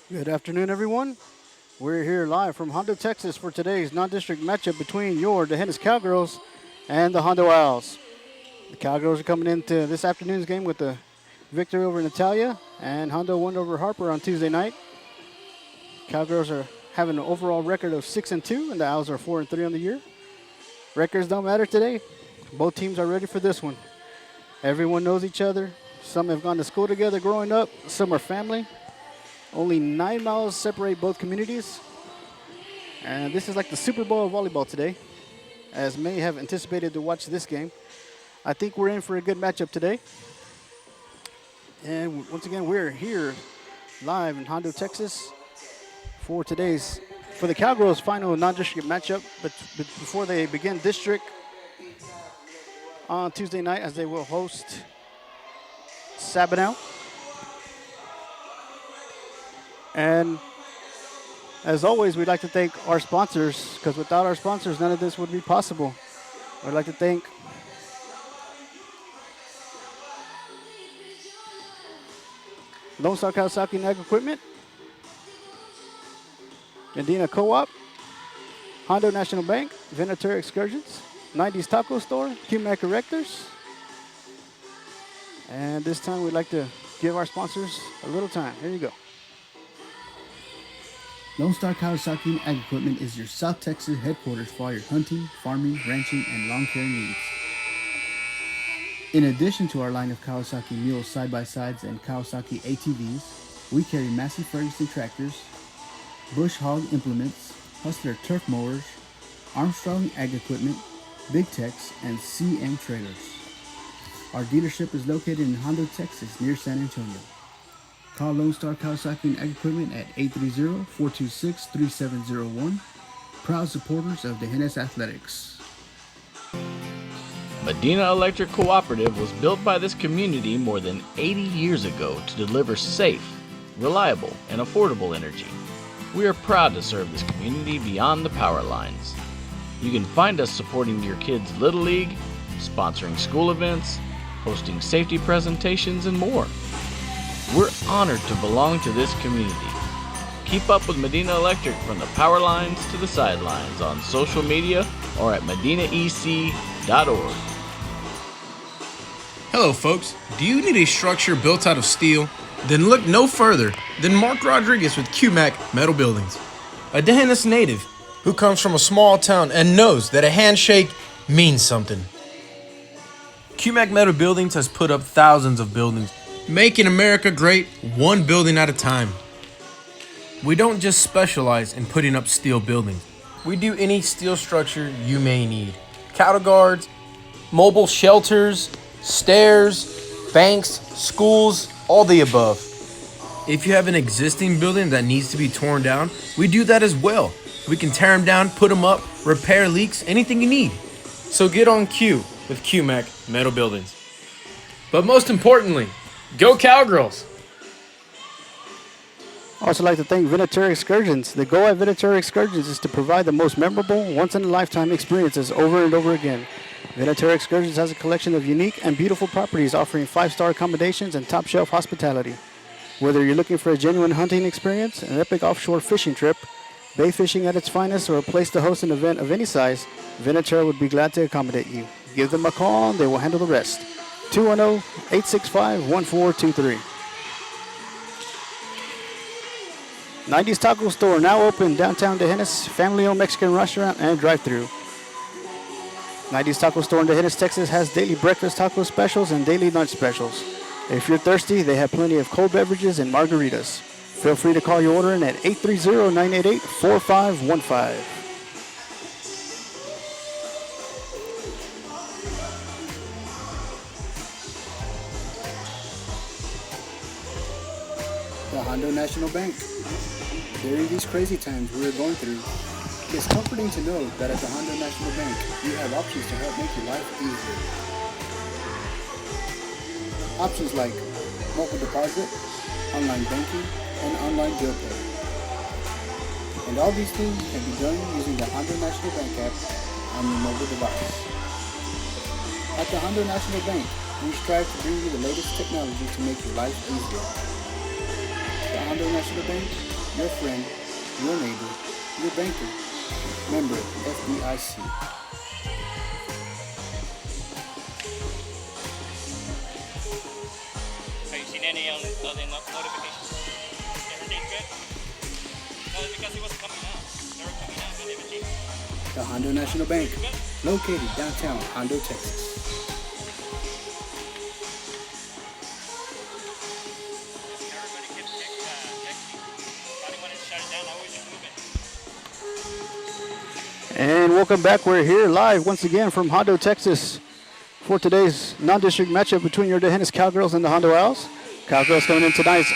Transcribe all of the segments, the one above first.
Good afternoon, everyone. We're here live from Hondo, Texas for today's non-district matchup between your Dehennis Cowgirls and the Hondo Owls. The Cowgirls are coming into this afternoon's game with a victory over Natalia, and Hondo won over Harper on Tuesday night. Cowgirls are having an overall record of 6-2, and the Owls are 4-3 on the year. Records don't matter today. Both teams are ready for this one. Everyone knows each other. Some have gone to school together growing up. Some are family. Only 9 miles separate both communities. And this is like the Super Bowl of volleyball today, as many have anticipated to watch this game. I think we're in for a good matchup today. And once again, we're here live in Hondo, Texas for the Cowgirls' final non-district matchup, but before they begin district on Tuesday night, as they will host Sabinal. And as always, we'd like to thank our sponsors, because without our sponsors, none of this would be possible. I'd like to thank Lone Star Kawasaki and Ag Equipment, Medina Co-op, Hondo National Bank, Venatura Excursions, 90s Taco Store, QMAC Erectors. And this time we'd like to give our sponsors a little time. Here you go. Lone Star Kawasaki and Ag Equipment is your South Texas headquarters for all your hunting, farming, ranching, and lawn care needs. In addition to our line of Kawasaki Mule side-by-sides and Kawasaki ATVs, we carry Massey Ferguson tractors, Bush Hog implements, Hustler turf mowers, Armstrong Ag Equipment, Big Tex, and CM trailers. Our dealership is located in Hondo, Texas, near San Antonio. Call Lone Star Kawasaki and Ag Equipment at 830-426-3701. Proud supporters of Dehennis Athletics. Medina Electric Cooperative was built by this community more than 80 years ago to deliver safe, reliable, and affordable energy. We are proud to serve this community beyond the power lines. You can find us supporting your kids' Little League, sponsoring school events, hosting safety presentations, and more. We're honored to belong to this community. Keep up with Medina Electric from the power lines to the sidelines on social media or at medinaec.org. Hello folks, do you need a structure built out of steel? Then look no further than Mark Rodriguez with QMAC Metal Buildings, a Dehennis native who comes from a small town and knows that a handshake means something. QMAC Metal Buildings has put up thousands of buildings, making America great one building at a time. We don't just specialize in putting up steel buildings. We do any steel structure you may need. Cattle guards, mobile shelters, stairs, banks, schools, all the above. If you have an existing building that needs to be torn down, we do that as well. We can tear them down, put them up, repair leaks, anything you need. So get on cue with QMAC Metal Buildings. But most importantly, go Cowgirls! I'd also like to thank Venatura Excursions. The goal at Venatura Excursions is to provide the most memorable, once-in-a-lifetime experiences over and over again. Venatura Excursions has a collection of unique and beautiful properties offering 5-star accommodations and top-shelf hospitality. Whether you're looking for a genuine hunting experience, an epic offshore fishing trip, bay fishing at its finest, or a place to host an event of any size, Venatura would be glad to accommodate you. Give them a call and they will handle the rest. 210-865-1423. 90s Taco Store now open downtown Dehennis, family-owned Mexican restaurant and drive-thru. 90s Taco Store in Dehennis, Texas has daily breakfast taco specials and daily lunch specials. If you're thirsty, they have plenty of cold beverages and margaritas. Feel free to call your order in at 830-988-4515. The Hondo National Bank. During these crazy times we are going through, it's comforting to know that at the Hondo National Bank, you have options to help make your life easier. Options like mobile deposit, online banking, and online bill pay. And all these things can be done using the Hondo National Bank app on your mobile device. At the Hondo National Bank, we strive to bring you the latest technology to make your life easier. The Hondo National Bank, your friend, your neighbor, your banker. Member FDIC. Have you seen any of the notifications? Everything's good? No, it's because it was coming out. They were coming out, but they were changed. The Hondo National Bank, located downtown Hondo, Texas. Everybody kept texting. Probably wanted to shut it down. I always just move it. And welcome back. We're here live once again from Hondo, Texas for today's non-district matchup between your Dehennis Cowgirls and the Hondo Owls. Cowgirls coming in tonight's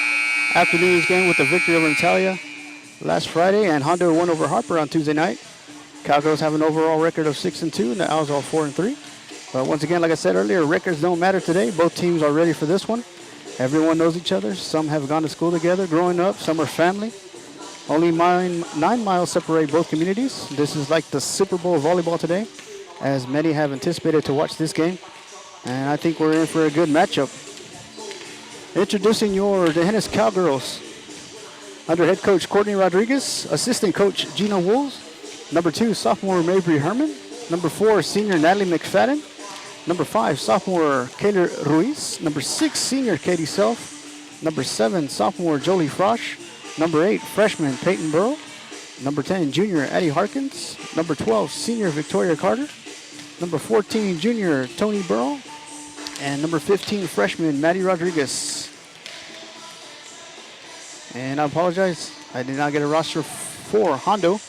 afternoon's game with the victory over Natalia last Friday, and Hondo won over Harper on Tuesday night. Cowgirls have an overall record of 6-2, and the Owls all 4-3. But once again, like I said earlier, records don't matter today. Both teams are ready for this one. Everyone knows each other. Some have gone to school together growing up. Some are family. Only 9 miles separate both communities. This is like the Super Bowl of volleyball today, as many have anticipated to watch this game. And I think we're in for a good matchup. Introducing your Dehennis Cowgirls under head coach Courtney Rodriguez, assistant coach Gina Wools, number 2, sophomore Mabry Herman, number 4, senior Natalie McFadden, number 5, sophomore Kayla Ruiz, number 6, senior Katie Self, number 7, sophomore Jolie Frosch, number 8, freshman Peyton Burrow, number 10, junior Addie Harkins, number 12, senior Victoria Carter, number 14, junior Tony Burrow, and number 15, freshman Maddie Rodriguez. And I apologize, I did not get a roster for Hondo.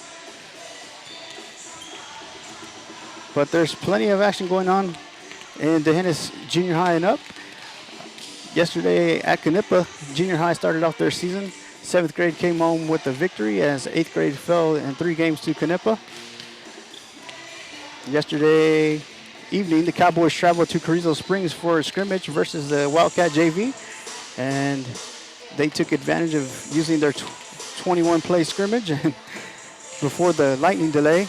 But there's plenty of action going on in Dehennis Junior High and up. Yesterday at Canepa, Junior High started off their season. 7th grade came home with the victory as 8th grade fell in 3 games to Canepa. Yesterday evening, the Cowboys traveled to Carrizo Springs for a scrimmage versus the Wildcat JV. And they took advantage of using their 21-play scrimmage before the lightning delay.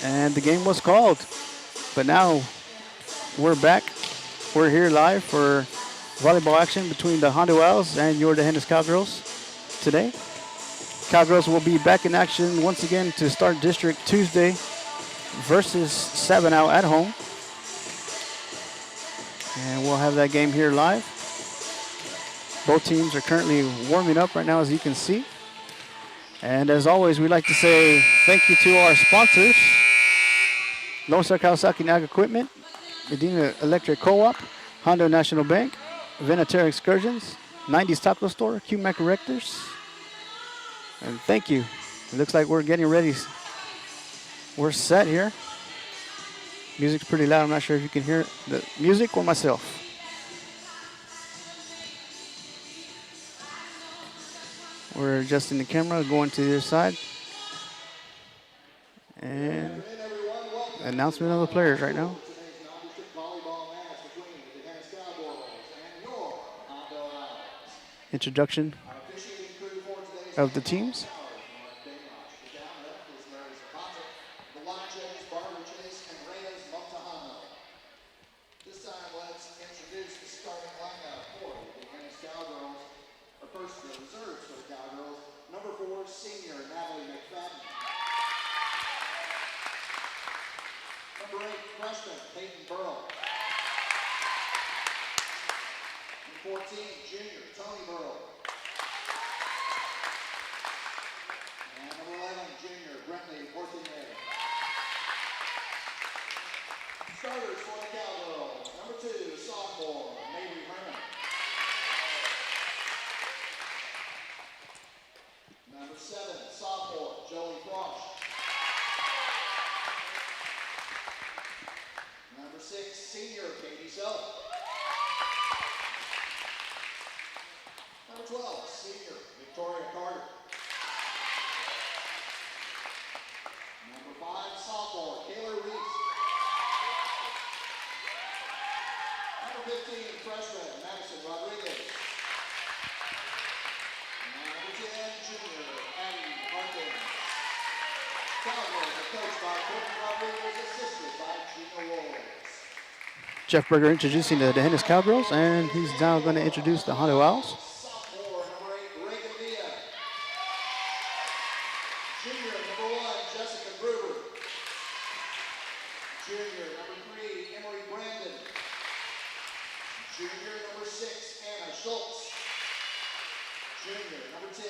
And the game was called. But now we're back. We're here live for volleyball action between the Hondo Owls and your Dehennis Cowgirls today. Cowgirls will be back in action once again to start district Tuesday versus Sabinal at home. And we'll have that game here live. Both teams are currently warming up right now, as you can see. And as always, we'd like to say thank you to our sponsors: Lone Star Kawasaki Ag Equipment, Medina Electric Co-op, Hondo National Bank, Venatera Excursions, 90s Taco Store, QMAC Rectors. And thank you. It looks like we're getting ready. We're set here. Music's pretty loud. I'm not sure if you can hear the music or myself. We're adjusting the camera, going to the other side. And announcement of the players right now. Introduction of the teams. Number 8, freshman Peyton Burrow. Number 14, junior Tony Burrow. And number 11, junior Brentley Portier. Starters for the Cowgirls. Number 2, sophomore Mabry Herman. Number 7, sophomore Jolie Frosch. Number 6, senior Katie Self. Number 12, senior Victoria Carter. Number 5, sophomore Kayla Reese. Number 15, freshman Madison Rodriguez. And number 10, junior Addie Harkins. Cowgirls are coached by Courtney Rodriguez, assisted by Gina Wolves. Jeff Berger introducing the Dehennis Cowgirls, and he's now going to introduce the Hondo Owls. Sophomore, number 8, Reagan Neal. Schultz. Junior, number 10,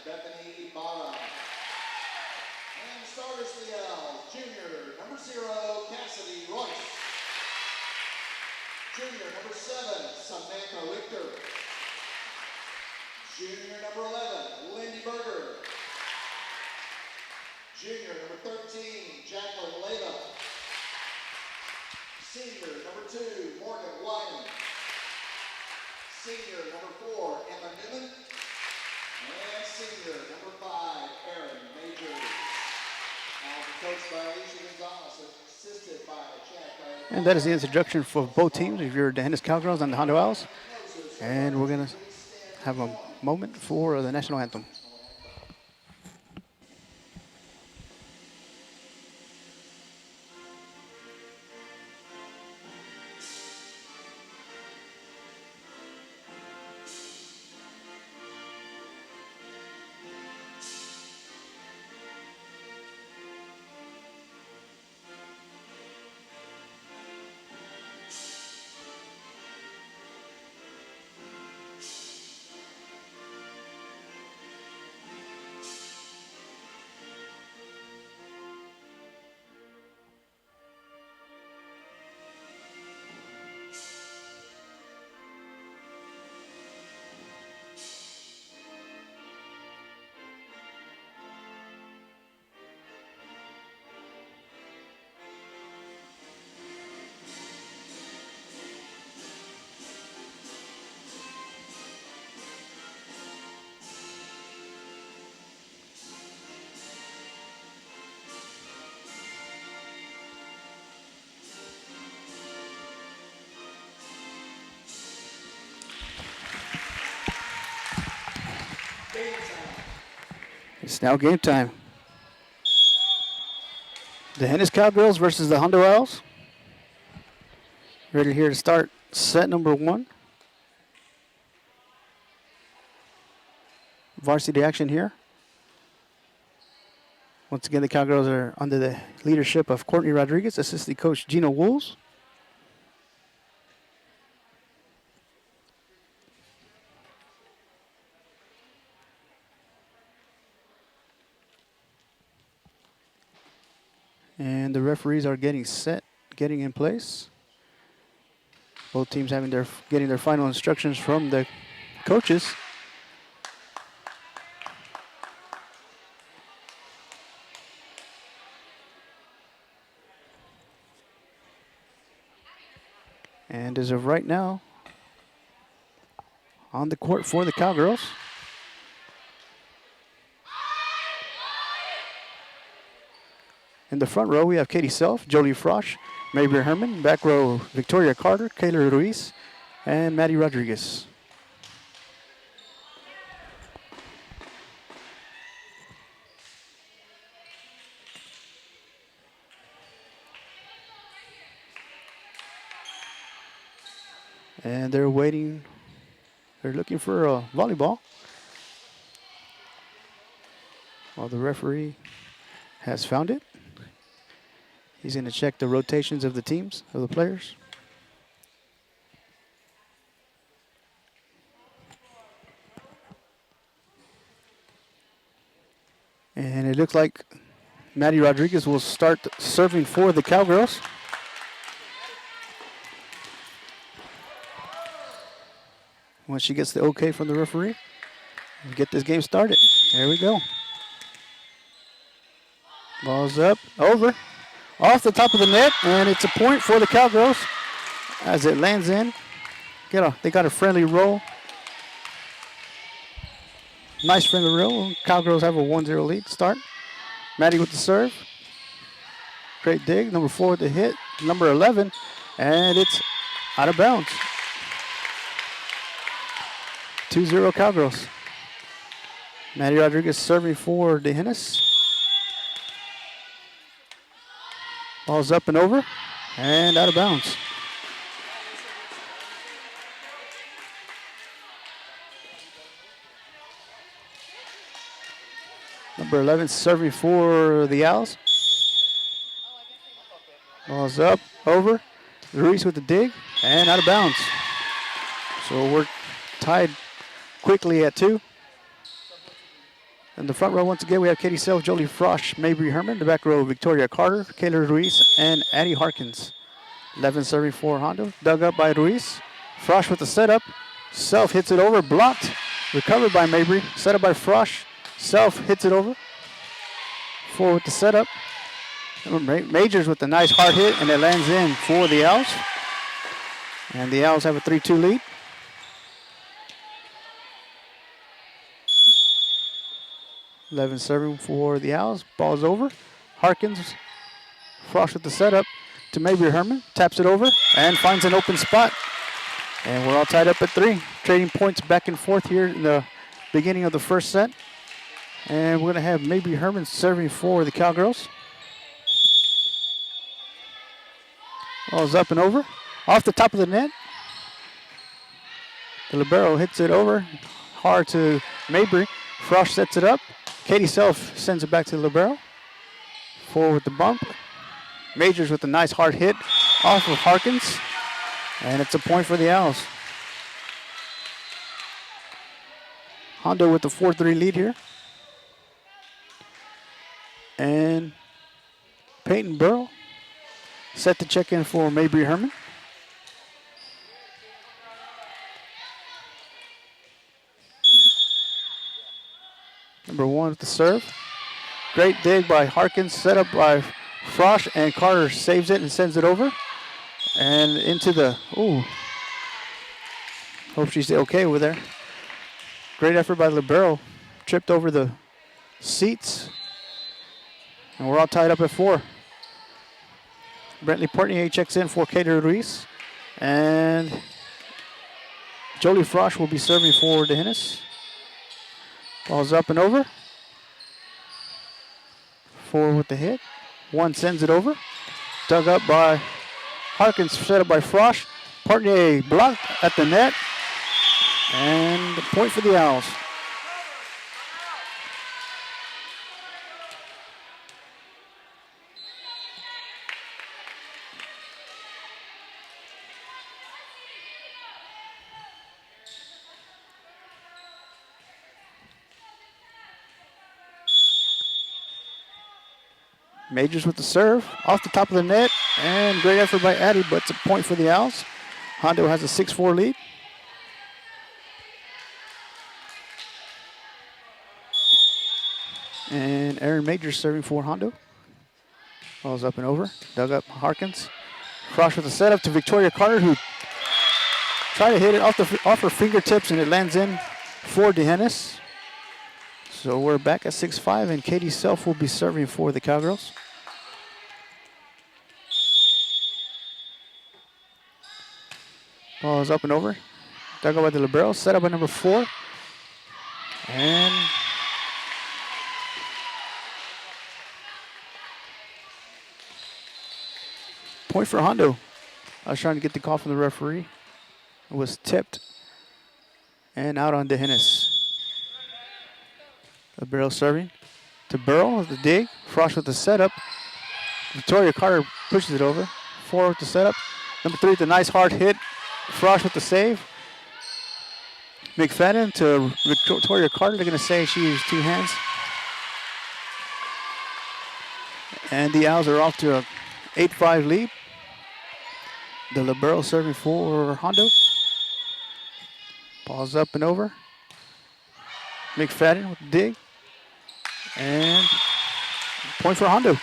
Bethany Barra. And starters for the Owls, junior, number 0, Cassidy Royce. Junior, number 7, Samantha Richter. Junior, number 11, Lindy Berger. Junior, number 13, Jacqueline Leva. Senior, number 2, Morgan Wyden. Senior, number 4, Emma Newman. And senior, number 5, Erin Majors. Coached by Alicia Gonzalez, assisted by Jack. And that is the introduction for both teams. If you're the Hennis Cowgirls and the Hondo Owls. And we're going to have a moment for the national anthem. It's now game time. The Hennis Cowgirls versus the Hondo Owls. Ready here to start set number 1. Varsity action here. Once again, the Cowgirls are under the leadership of Courtney Rodriguez, assistant coach Gina Wools. And the referees are getting set, getting in place. Both teams getting their final instructions from the coaches. And as of right now, on the court for the Cowgirls, in the front row, we have Katie Self, Jolie Frosch, Mary Herman. Back row, Victoria Carter, Kayla Ruiz, and Maddie Rodriguez. And they're waiting. They're looking for a volleyball. Well, the referee has found it. He's going to check the rotations of the teams, of the players. And it looks like Maddie Rodriguez will start serving for the Cowgirls. Once she gets the okay from the referee, we'll get this game started. There we go. Ball's up, over. Off the top of the net, and it's a point for the Cowgirls as it lands in. They got a friendly roll. Nice friendly roll. Cowgirls have a 1-0 lead start. Maddie with the serve. Great dig. Number 4 with the hit. Number 11, and it's out of bounds. 2-0 Cowgirls. Maddie Rodriguez serving for the Hennis. Ball's up and over, and out of bounds. Number 11 serving for the Owls. Ball's up, over. Ruiz with the dig, and out of bounds. So we're tied quickly at 2. In the front row, once again, we have Katie Self, Jolie Frosch, Mabry Herman. The back row, Victoria Carter, Kayla Ruiz, and Addie Harkins. 11 serving for Hondo. Dug up by Ruiz. Frosch with the setup. Self hits it over, blocked. Recovered by Mabry. Set up by Frosch. Self hits it over. 4 with the setup. Majors with a nice hard hit, and it lands in for the Owls. And the Owls have a 3-2 lead. Eleven serving for the Owls. Ball's over. Harkins, Frosch with the setup to Mabry Herman. Taps it over and finds an open spot. And we're all tied up at 3. Trading points back and forth here in the beginning of the first set. And we're going to have Mabry Herman serving for the Cowgirls. Ball's up and over. Off the top of the net. The libero hits it over. Hard to Mabry. Frosch sets it up. Katie Self sends it back to the libero. 4 with the bump. Majors with a nice hard hit off of Harkins. And it's a point for the Owls. Hondo with the 4-3 lead here. And Peyton Burrow set to check in for Mabry Herman. Number 1 with the serve. Great dig by Harkins, set up by Frosch, and Carter saves it and sends it over. And into the, hope she's okay over there. Great effort by libero. Tripped over the seats. And we're all tied up at 4. Brentley Portnier checks in for Kater Ruiz. And Jolie Frosch will be serving for DeHennis. Ball's up and over. 4 with the hit. 1 sends it over. Dug up by Harkins, set up by Frosch. Portnier blocked at the net. And the point for the Owls. Majors with the serve, off the top of the net, and great effort by Addie, but it's a point for the Owls. Hondo has a 6-4 lead. And Aaron Majors serving for Hondo. Ball's up and over, dug up Harkins. Frosch with the setup to Victoria Carter, who tried to hit it off her fingertips, and it lands in for DeHennis. So we're back at 6-5, and Katie Self will be serving for the Cowgirls. Ball is up and over. Dug up by the libero, set up by number 4. And point for Hondo. I was trying to get the call from the referee. It was tipped and out on DeHennis. Libero serving to Burrow with the dig. Frosch with the setup. Victoria Carter pushes it over. 4 with the setup. Number 3 with the nice hard hit. Frosch with the save. McFadden to Victoria Carter. They're going to say she used 2 hands. And the Owls are off to a 8-5 lead. The libero serving for Hondo. Ball's up and over. McFadden with the dig. And point for Hondo.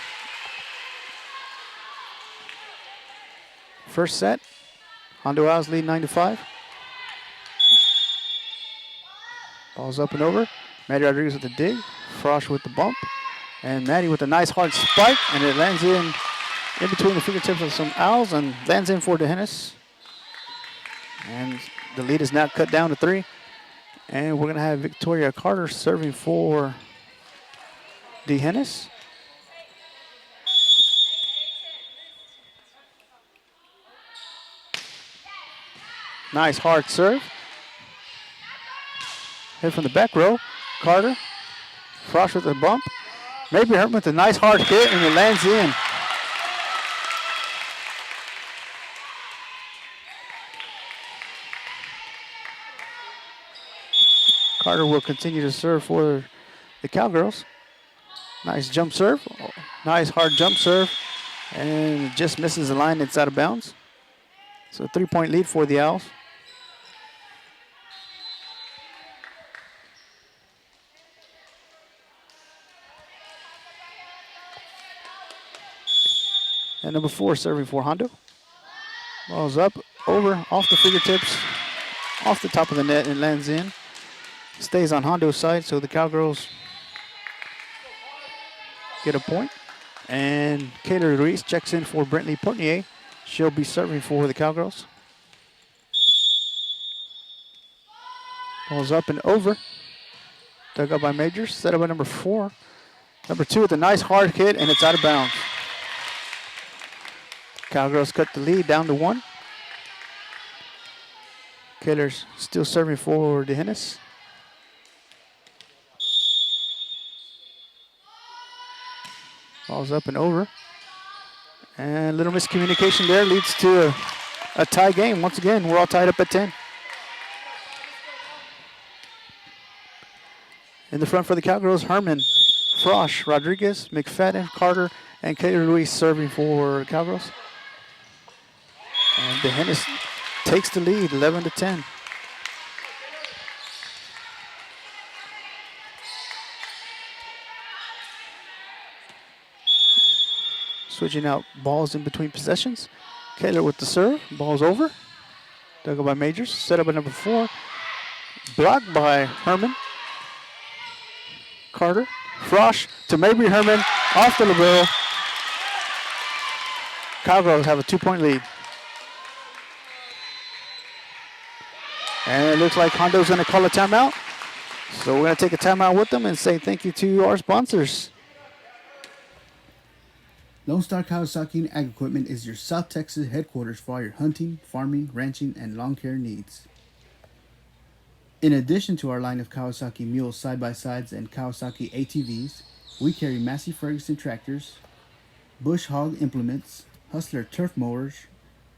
First set. Hondo Owls lead 9-5. Ball's up and over. Maddie Rodriguez with the dig. Frosch with the bump. And Maddie with a nice hard spike. And it lands in between the fingertips of some Owls and lands in for DeHennis. And the lead is now cut down to 3. And we're going to have Victoria Carter serving for DeHennis. Nice hard serve. Hit from the back row. Carter. Frosch with a bump. Maybe Herman with a nice hard hit, and it lands in. Carter will continue to serve for the Cowgirls. Nice jump serve. Nice hard jump serve. And it just misses the line. It's out of bounds. So a 3-point lead for the Owls. And number 4 serving for Hondo. Ball's up, over, off the fingertips, off the top of the net and lands in. Stays on Hondo's side, so the Cowgirls get a point. And Kayla Ruiz checks in for Brentley Portnier. She'll be serving for the Cowgirls. Ball's up and over. Dug up by Majors, set up by number 4. Number 2 with a nice hard hit, and it's out of bounds. Cowgirls cut the lead down to 1. Kayla's still serving for DeHennis. Ball's up and over. And a little miscommunication there leads to a tie game. Once again, we're all tied up at 10. In the front for the Cowgirls, Herman, Frosch, Rodriguez, McFadden, Carter, and Kayla Ruiz serving for Cowgirls. And DeHennis takes the lead, 11-10. Switching out balls in between possessions. Kayla with the serve, ball's over. Dug up by Majors, set up by number 4. Blocked by Herman. Carter, Frosch to Mabry Herman, off the libero. Cowgirls have a 2-point lead. And it looks like Hondo's going to call a timeout. So we're going to take a timeout with them and say thank you to our sponsors. Lone Star Kawasaki and Ag Equipment is your South Texas headquarters for all your hunting, farming, ranching, and lawn care needs. In addition to our line of Kawasaki Mule side-by-sides and Kawasaki ATVs, we carry Massey Ferguson tractors, Bush Hog implements, Hustler turf mowers,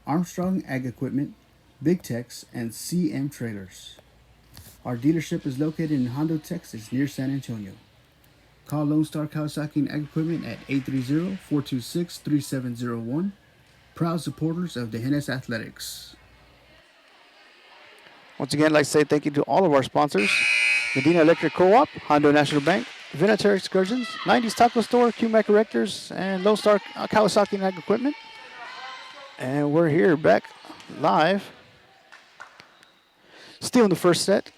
Armstrong Ag Equipment, Big Tex, and CM trailers. Our dealership is located in Hondo, Texas, near San Antonio. Call Lone Star Kawasaki and Ag Equipment at 830-426-3701. Proud supporters of DeHennis Athletics. Once again, I'd like to say thank you to all of our sponsors. Medina Electric Co-op, Hondo National Bank, Venator Excursions, 90s Taco Store, QMAC Erectors, and Lone Star Kawasaki and Ag Equipment. And we're here back live. Still in the first set.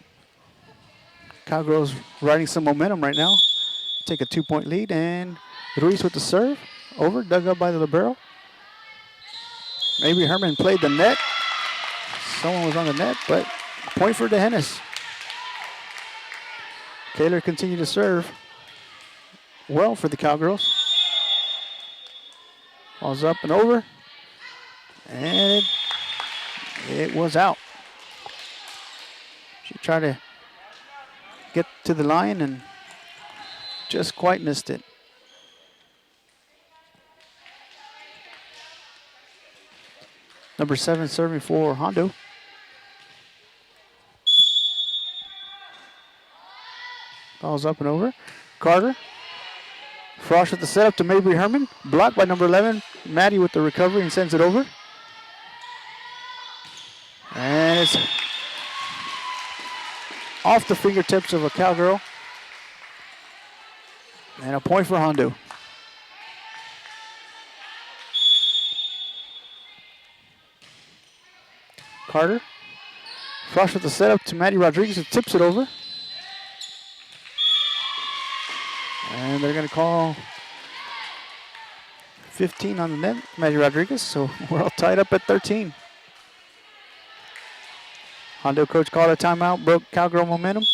Cowgirls riding some momentum right now. Take a 2-point lead, and Ruiz with the serve. Over, dug up by the libero. Maybe Herman played the net. Someone was on the net, but point for DeHennis. Taylor continued to serve well for the Cowgirls. Ball's up and over. And it was out. She tried to get to the line and just quite missed it. Number 7 serving for Hondo. Ball's up and over. Carter. Frosch with the setup to Mabry Herman. Blocked by number 11. Maddie with the recovery and sends it over. And it's off the fingertips of a Cowgirl. And a point for Hondo. Carter. Frosch with the setup to Maddie Rodriguez, who tips it over. And they're going to call 15 on the net, Maddie Rodriguez, so we're all tied up at 13. Hondo coach called a timeout, broke Cowgirl momentum,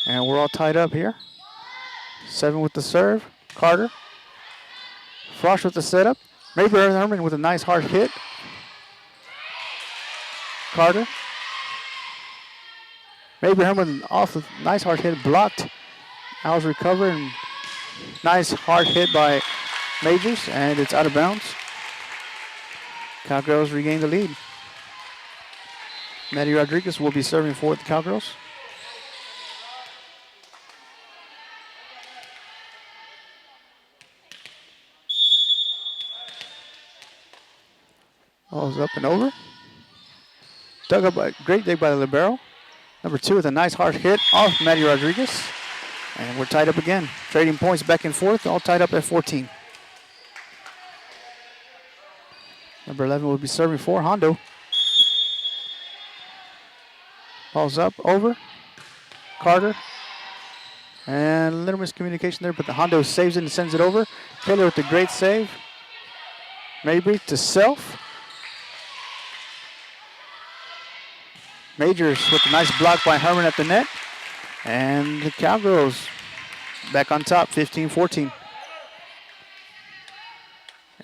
and we're all tied up here. 7 with the serve, Carter. Frosch with the setup. Mabry Herman with a nice hard hit. Carter. Mabry Herman off a nice hard hit, blocked. Owls recover, and nice hard hit by Majors, and it's out of bounds. Cowgirls regain the lead. Maddie Rodriguez will be serving for the Cowgirls. Ball's up and over. Dug up a great dig by the libero. Number 2 with a nice hard hit off Maddie Rodriguez. And we're tied up again. Trading points back and forth, all tied up at 14. Number 11 will be serving for Hondo. Ball's up, over. Carter. And a little miscommunication there, but the Hondo saves it and sends it over. Taylor with the great save. Mabry to self. Majors with a nice block by Herman at the net. And the Cowgirls back on top, 15-14.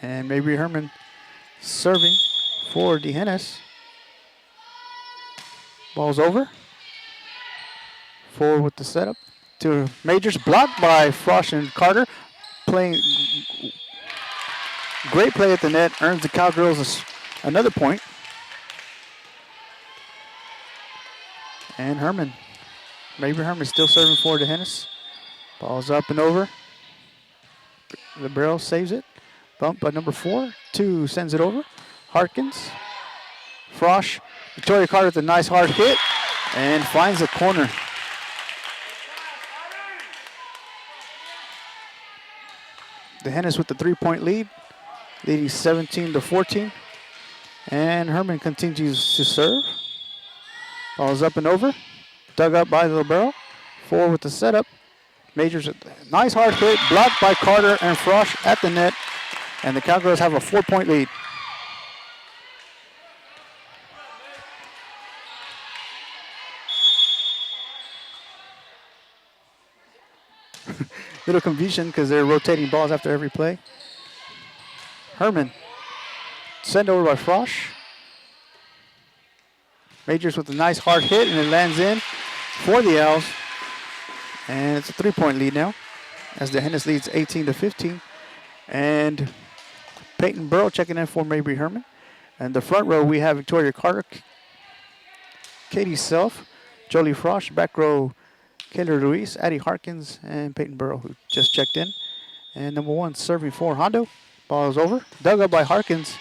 And Mabry Herman serving for DeHennis. Ball's over. Forward with the setup to Majors, blocked by Frosch and Carter. Playing great play at the net, earns the Cowgirls another point. And Herman, Mabry Herman still serving for DeHennis. Ball's up and over. The barrel saves it. Bump by number 4. 2 sends it over. Harkins. Frosch. Victoria Carter with a nice hard hit and finds the corner. DeHennis with the 3-point lead, leading 17-14. And Herman continues to serve. Ball's up and over. Dug up by the libero. 4 with the setup. Majors a nice hard hit, blocked by Carter and Frosch at the net. And the Cowgirls have a 4-point lead. Little confusion because they're rotating balls after every play. Herman, sent over by Frosch. Majors with a nice hard hit, and it lands in for the Owls. And it's a 3-point lead now, as DeHennis leads 18-15. And Peyton Burrow checking in for Mabry Herman. And the front row, we have Victoria Carter, Katie Self, Jolie Frosch. Back row, Kayla Ruiz, Addie Harkins, and Peyton Burrow, who just checked in. And number 1 serving for Hondo. Ball is over. Dug up by Harkins.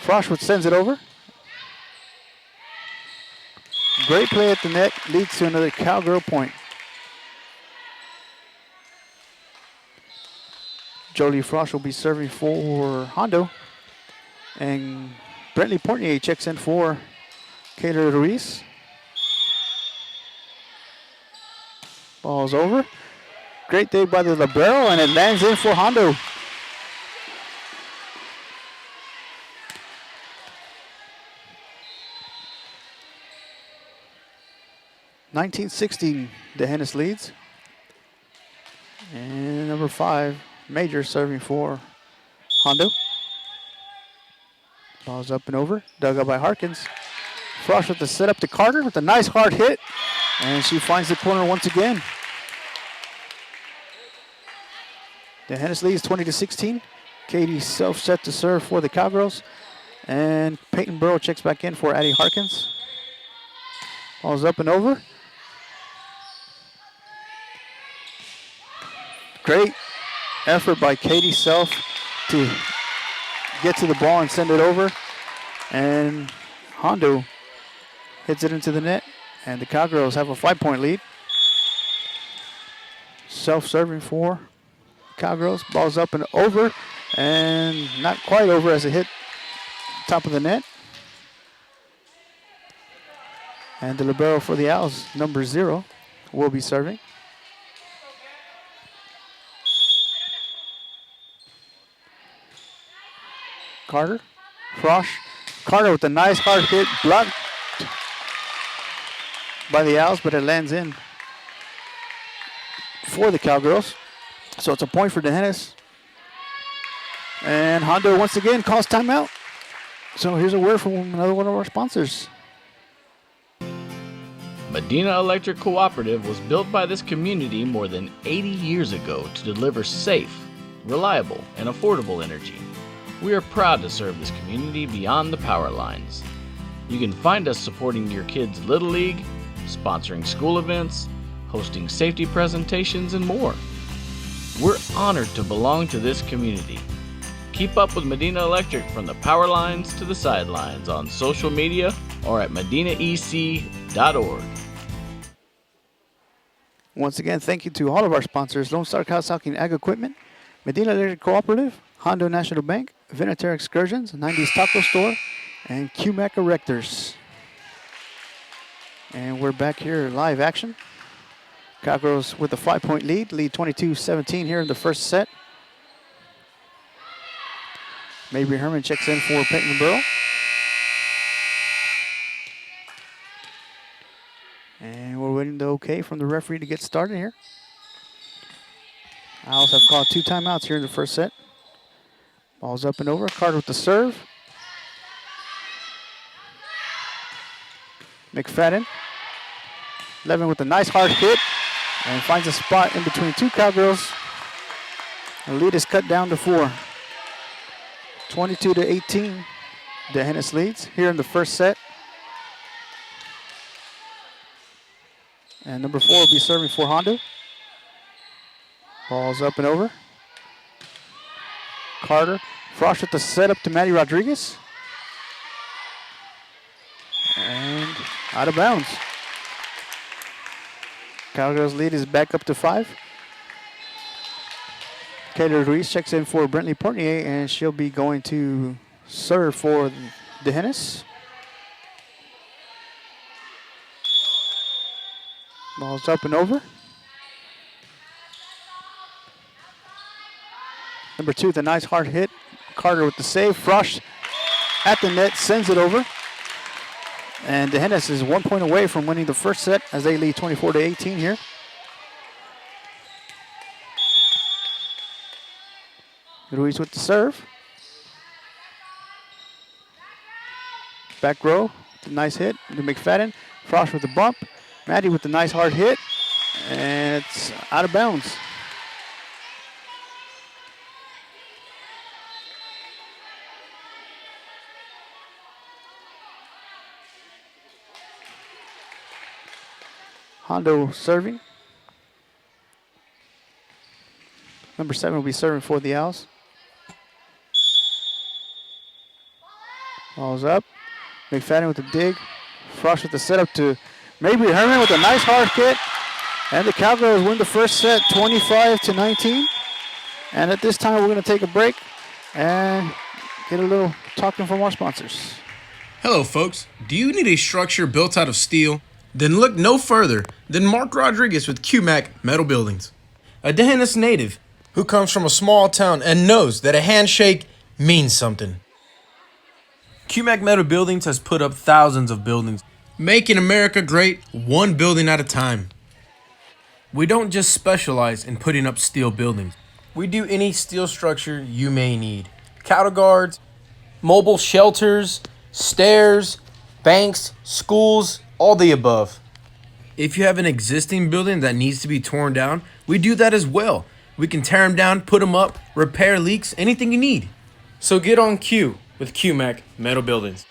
Frosch sends it over. Great play at the net, leads to another Cowgirl point. Jolie Frosch will be serving for Hondo. And Brentley Portnier checks in for Kayla Ruiz. Ball's over. Great dig by the libero, and it lands in for Hondo. (19-16), DeHennis leads. And number 5, Major serving for Hondo. Ball's up and over. Dug up by Harkins. Frosch with the setup to Carter with a nice hard hit. And she finds the corner once again. DeHennis leads 20-16. Katie Self set to serve for the Cowgirls. And Peyton Burrow checks back in for Addie Harkins. Ball's up and over. Great effort by Katie Self to get to the ball and send it over. And Hondo hits it into the net. And the Cowgirls have a 5-point lead. Self serving for Cowgirls. Ball's up and over. And not quite over as it hit top of the net. And the libero for the Owls, number 0, will be serving. Carter, Frosch. Carter with a nice hard hit, blocked by the Owls, but it lands in for the Cowgirls. So it's a point for DeHennis. And Hondo once again calls timeout. So here's a word from another one of our sponsors. Medina Electric Cooperative was built by this community more than 80 years ago to deliver safe, reliable, and affordable energy. We are proud to serve this community beyond the power lines. You can find us supporting your kids' Little League, sponsoring school events, hosting safety presentations, and more. We're honored to belong to this community. Keep up with Medina Electric from the power lines to the sidelines on social media or at medinaec.org. Once again, thank you to all of our sponsors: Lone Star Kawasaki and Ag Equipment, Medina Electric Cooperative, Hondo National Bank, Venator Excursions, 90s Taco Store, and QMAC Erectors. And we're back here live action. Cowgirls with a 5-point lead 22-17 here in the first set. Mabry Herman checks in for Peyton Burrow. And we're waiting the okay from the referee to get started here. Owls have called 2 timeouts here in the first set. Ball's up and over. Carter with the serve. McFadden. Levin with a nice hard hit and finds a spot in between 2 Cowgirls. The lead is cut down to 4. 22-18. The Hennis leads here in the first set. And number 4 will be serving for Hondo. Ball's up and over. Carter. Frost with the setup to Maddie Rodriguez. And out of bounds. Cowgirls lead is back up to 5. Kayla Ruiz checks in for Brentley Portnier, and she'll be going to serve for the Hennis. Ball's up and over. Number 2, the nice hard hit. Carter with the save. Frost at the net, sends it over. And the Hennis is 1 point away from winning the first set as they lead 24-18 here. Ruiz with the serve. Back row, with a nice hit to McFadden. Frost with the bump. Maddie with the nice hard hit. And it's out of bounds. Hondo serving. Number 7 will be serving for the Owls. Ball's up. McFadden with the dig. Frost with the setup to Mabry Herman with a nice hard hit. And the Cowgirls win the first set 25-19. And at this time, we're going to take a break and get a little talking from our sponsors. Hello, folks. Do you need a structure built out of steel? Then look no further than Mark Rodriguez with QMAC Metal Buildings, a D'Hanis native who comes from a small town and knows that a handshake means something. QMAC Metal Buildings has put up thousands of buildings, making America great one building at a time. We don't just specialize in putting up steel buildings. We do any steel structure you may need. Cattle guards, mobile shelters, stairs, banks, schools, all the above. If you have an existing building that needs to be torn down, we do that as well. We can tear them down, put them up, repair leaks, anything you need. So get on cue with QMAC Metal Buildings.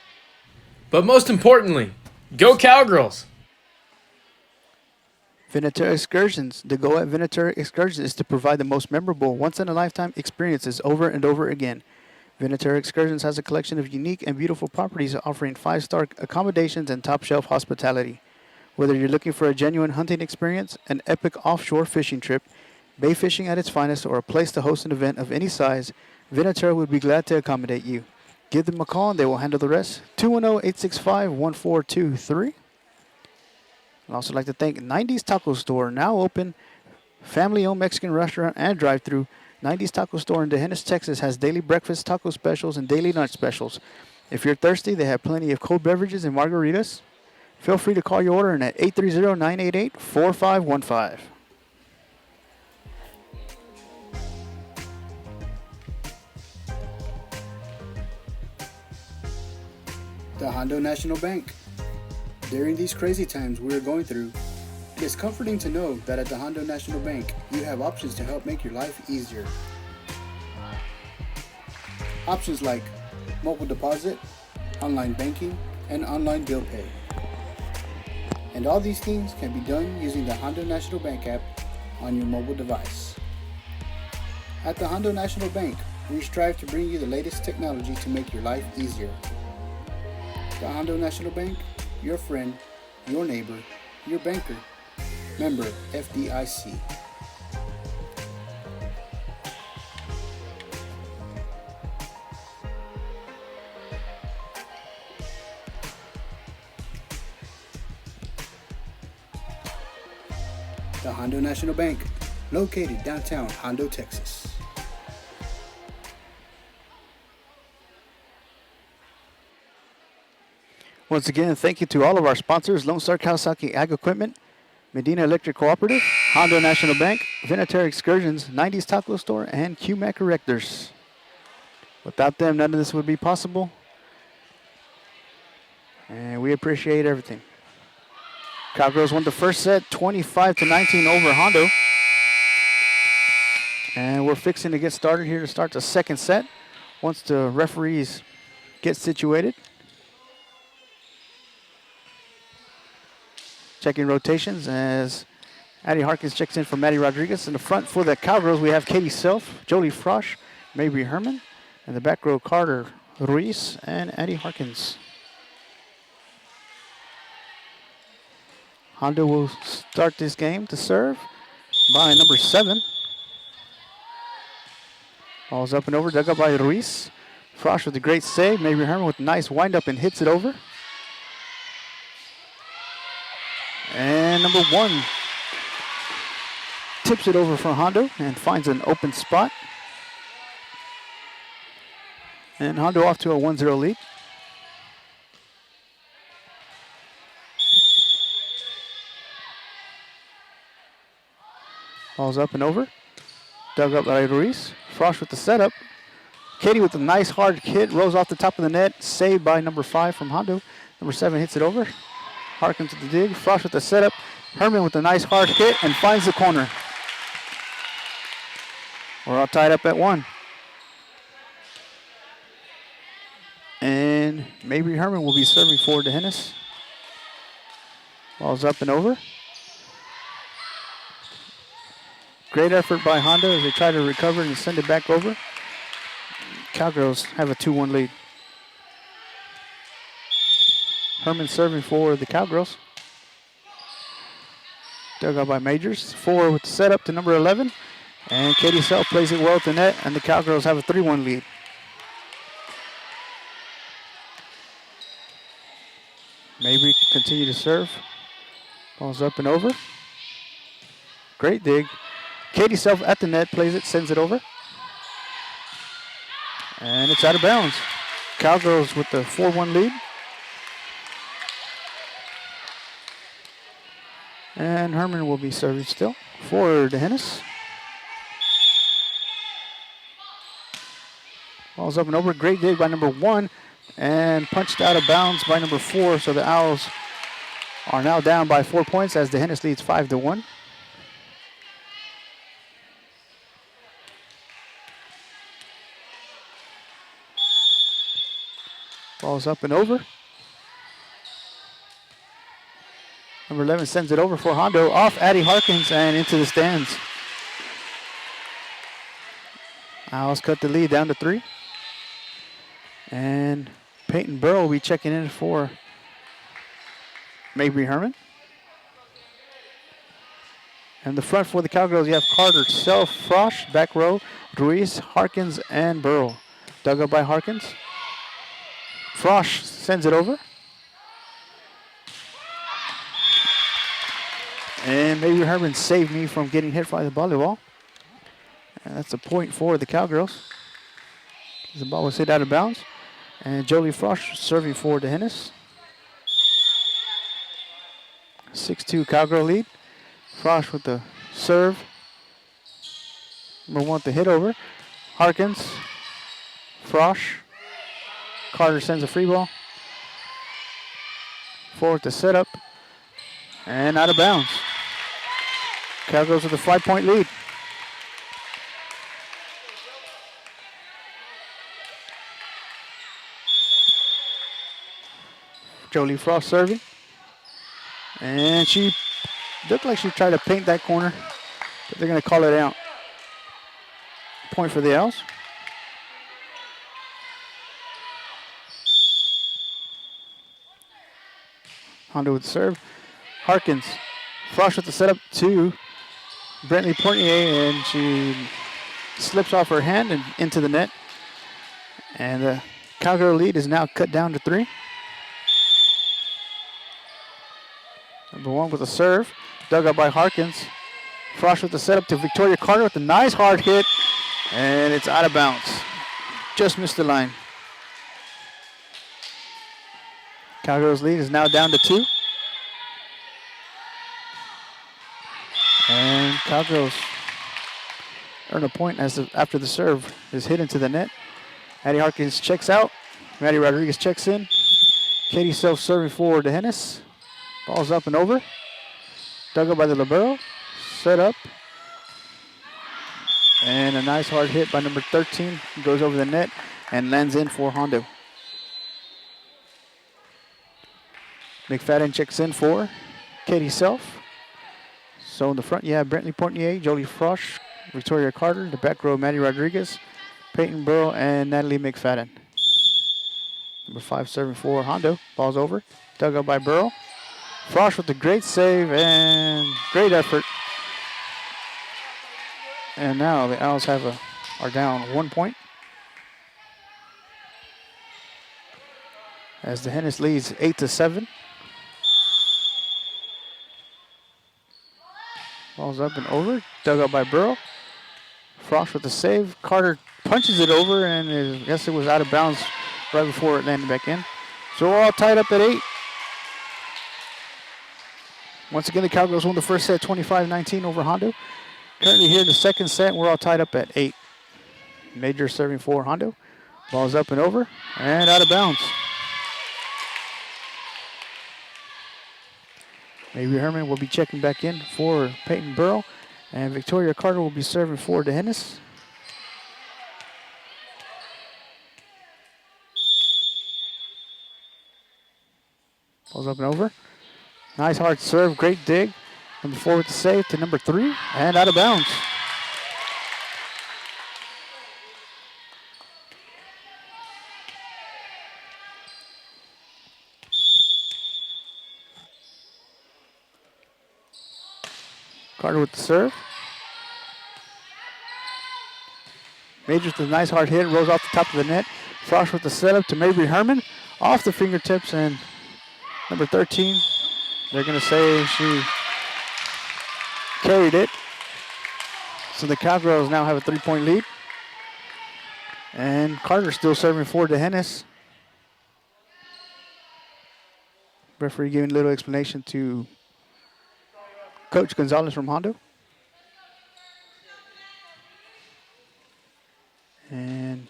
But most importantly, go Cowgirls! Venator Excursions. The goal at Venator Excursions is to provide the most memorable, once-in-a-lifetime experiences over and over again. Venator Excursions has a collection of unique and beautiful properties offering 5-star accommodations and top-shelf hospitality. Whether you're looking for a genuine hunting experience, an epic offshore fishing trip, bay fishing at its finest, or a place to host an event of any size, Venator would be glad to accommodate you. Give them a call and they will handle the rest. 210-865-1423. I'd also like to thank 90s Taco Store, now open, family-owned Mexican restaurant and drive-thru. 90s Taco Store in D'Hanis, Texas has daily breakfast taco specials and daily lunch specials. If you're thirsty, they have plenty of cold beverages and margaritas. Feel free to call your order in at 830-988-4515. The Hondo National Bank. During these crazy times we are going through, it is comforting to know that at the Hondo National Bank, you have options to help make your life easier. Options like mobile deposit, online banking, and online bill pay. And all these things can be done using the Hondo National Bank app on your mobile device. At the Hondo National Bank, We strive to bring you the latest technology to make your life easier. The Hondo National Bank, your friend, your neighbor, your banker. Member FDIC. The Hondo National Bank, located downtown Hondo, Texas. Once again, thank you to all of our sponsors: Lone Star Kawasaki Ag Equipment, Medina Electric Cooperative, Hondo National Bank, Venetary Excursions, 90s Taco Store, and QMAC Erectors. Without them, none of this would be possible. And we appreciate everything. Cowgirls won the first set, 25-19 over Hondo. And we're fixing to get started here to start the second set once the referees get situated. Checking rotations as Addie Harkins checks in for Maddie Rodriguez. In the front for the Cowgirls, we have Katie Self, Jolie Frosch, Mabry Herman. In the back row, Carter Ruiz and Addie Harkins. Hondo will start this game to serve by number 7. Ball's up and over, dug up by Ruiz. Frosch with a great save. Mabry Herman with a nice windup and hits it over. And number 1 tips it over for Hondo and finds an open spot. And Hondo off to a 1-0 lead. Ball's up and over. Dug up by Ruiz. Frosch with the setup. Katie with a nice hard hit. Rolls off the top of the net. Saved by number 5 from Hondo. Number 7 hits it over. Harkins with the dig. Frosch with the setup. Herman with a nice hard hit and finds the corner. We're all tied up at 1. And Mabry Herman will be serving for DeHennis. Ball's up and over. Great effort by Hondo as they try to recover and send it back over. Cowgirls have a 2-1 lead. Herman serving for the Cowgirls. Dug out by Majors. 4 with the setup to number 11. And Katie Self plays it well at the net, and the Cowgirls have a 3-1 lead. Mabry continue to serve. Ball's up and over. Great dig. Katie Self at the net, plays it, sends it over. And it's out of bounds. Cowgirls with the 4-1 lead. And Herman will be serving still for DeHennis. Ball's up and over. Great dig by number 1. And punched out of bounds by number 4. So the Owls are now down by 4 points as DeHennis leads 5-1. Ball's up and over. Number 11 sends it over for Hondo. Off Addie Harkins and into the stands. Owls cut the lead down to 3. And Peyton Burrow will be checking in for Mabry Herman. And the front for the Cowgirls, you have Carter, Self, Frosch, back row, Ruiz, Harkins, and Burrow. Dug up by Harkins. Frosch sends it over. And Mabry Herman saved me from getting hit by the volleyball. And that's a point for the Cowgirls. The ball was hit out of bounds. And Jolie Frosch serving for DeHennis. 6-2 Cowgirl lead. Frosch with the serve. Number 1 with the hit over. Harkins. Frosch. Carter sends a free ball. 4 with the setup. And out of bounds. Cowgirls with a 5-point lead. Jolie Frost serving. And she looked like she tried to paint that corner, but they're going to call it out. Point for the Owls. Hondo with the serve. Harkins. Flush with the setup to Brantley Portier, and she slips off her hand and into the net. And the Cowgirl lead is now cut down to 3. Number 1 with a serve. Dug up by Harkins. Frost with the setup to Victoria Carter with a nice hard hit. And it's out of bounds. Just missed the line. Cowgirls lead is now down to 2. And Cowgirls earn a point after the serve is hit into the net. Addie Harkins checks out. Maddie Rodriguez checks in. Katie Self serving forward to Hennis. Ball's up and over. Dug up by the libero. Set up. And a nice hard hit by number 13. Goes over the net and lands in for Hondo. McFadden checks in for Katie Self. So in the front, you have Brantley Portier, Jolie Frosch, Victoria Carter. The back row, Maddie Rodriguez, Peyton Burrow, and Natalie McFadden. Number 5 serving for Hondo. Ball's over. Dug up by Burrow. Frosch with a great save and great effort. And now the Owls are down 1 point. As the Hennis leads 8-7. Ball's up and over. Dug up by Burrow. Frost with the save. Carter punches it over, and I guess it was out of bounds right before it landed back in. So we're all tied up at 8. Once again, the Cowgirls won the first set 25-19 over Hondo. Currently here in the second set, we're all tied up at 8. Major serving for Hondo. Ball's up and over, and out of bounds. Maybe Herman will be checking back in for Peyton Burrow, and Victoria Carter will be serving forward to Hennis. Ball's up and over. Nice hard serve, great dig. Number 4 with the save to number 3, and out of bounds. Carter with the serve. Majors with a nice hard hit, rolls off the top of the net. Frost with the setup to Mabry Herman. Off the fingertips, and number 13, they're going to say she carried it. So the Cowgirls now have a 3-point lead. And Carter still serving forward to Hennis. Referee giving a little explanation to Coach Gonzalez from Hondo. And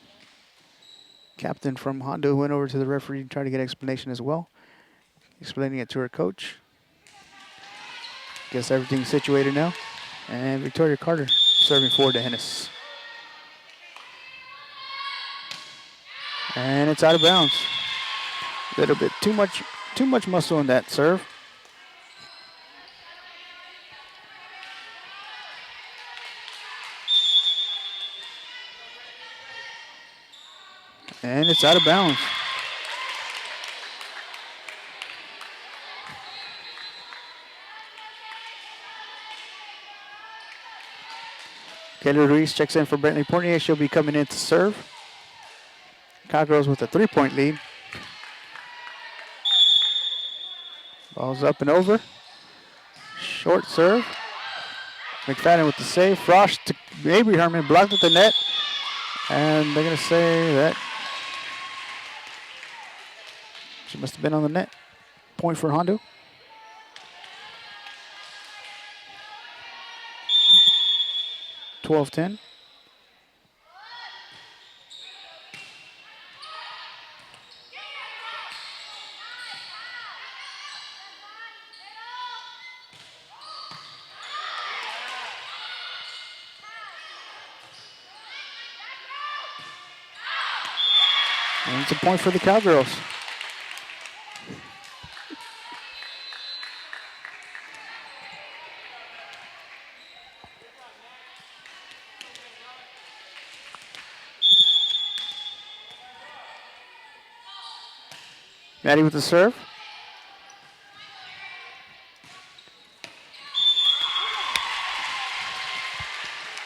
captain from Hondo went over to the referee and tried to get explanation as well. Explaining it to her coach. Guess everything's situated now. And Victoria Carter serving forward to Hennis. And it's out of bounds. A little bit too much muscle in that serve. And it's out of bounds. Kelly Ruiz checks in for Brantley Portier. She'll be coming in to serve. Cowgirls with a 3-point lead. Ball's up and over. Short serve. McFadden with the save. Frost to Mabry Herman, blocked at the net. And they're going to say that she must have been on the net. Point for Hondo. (12-10). And it's a point for the Cowgirls. Maddie with the serve.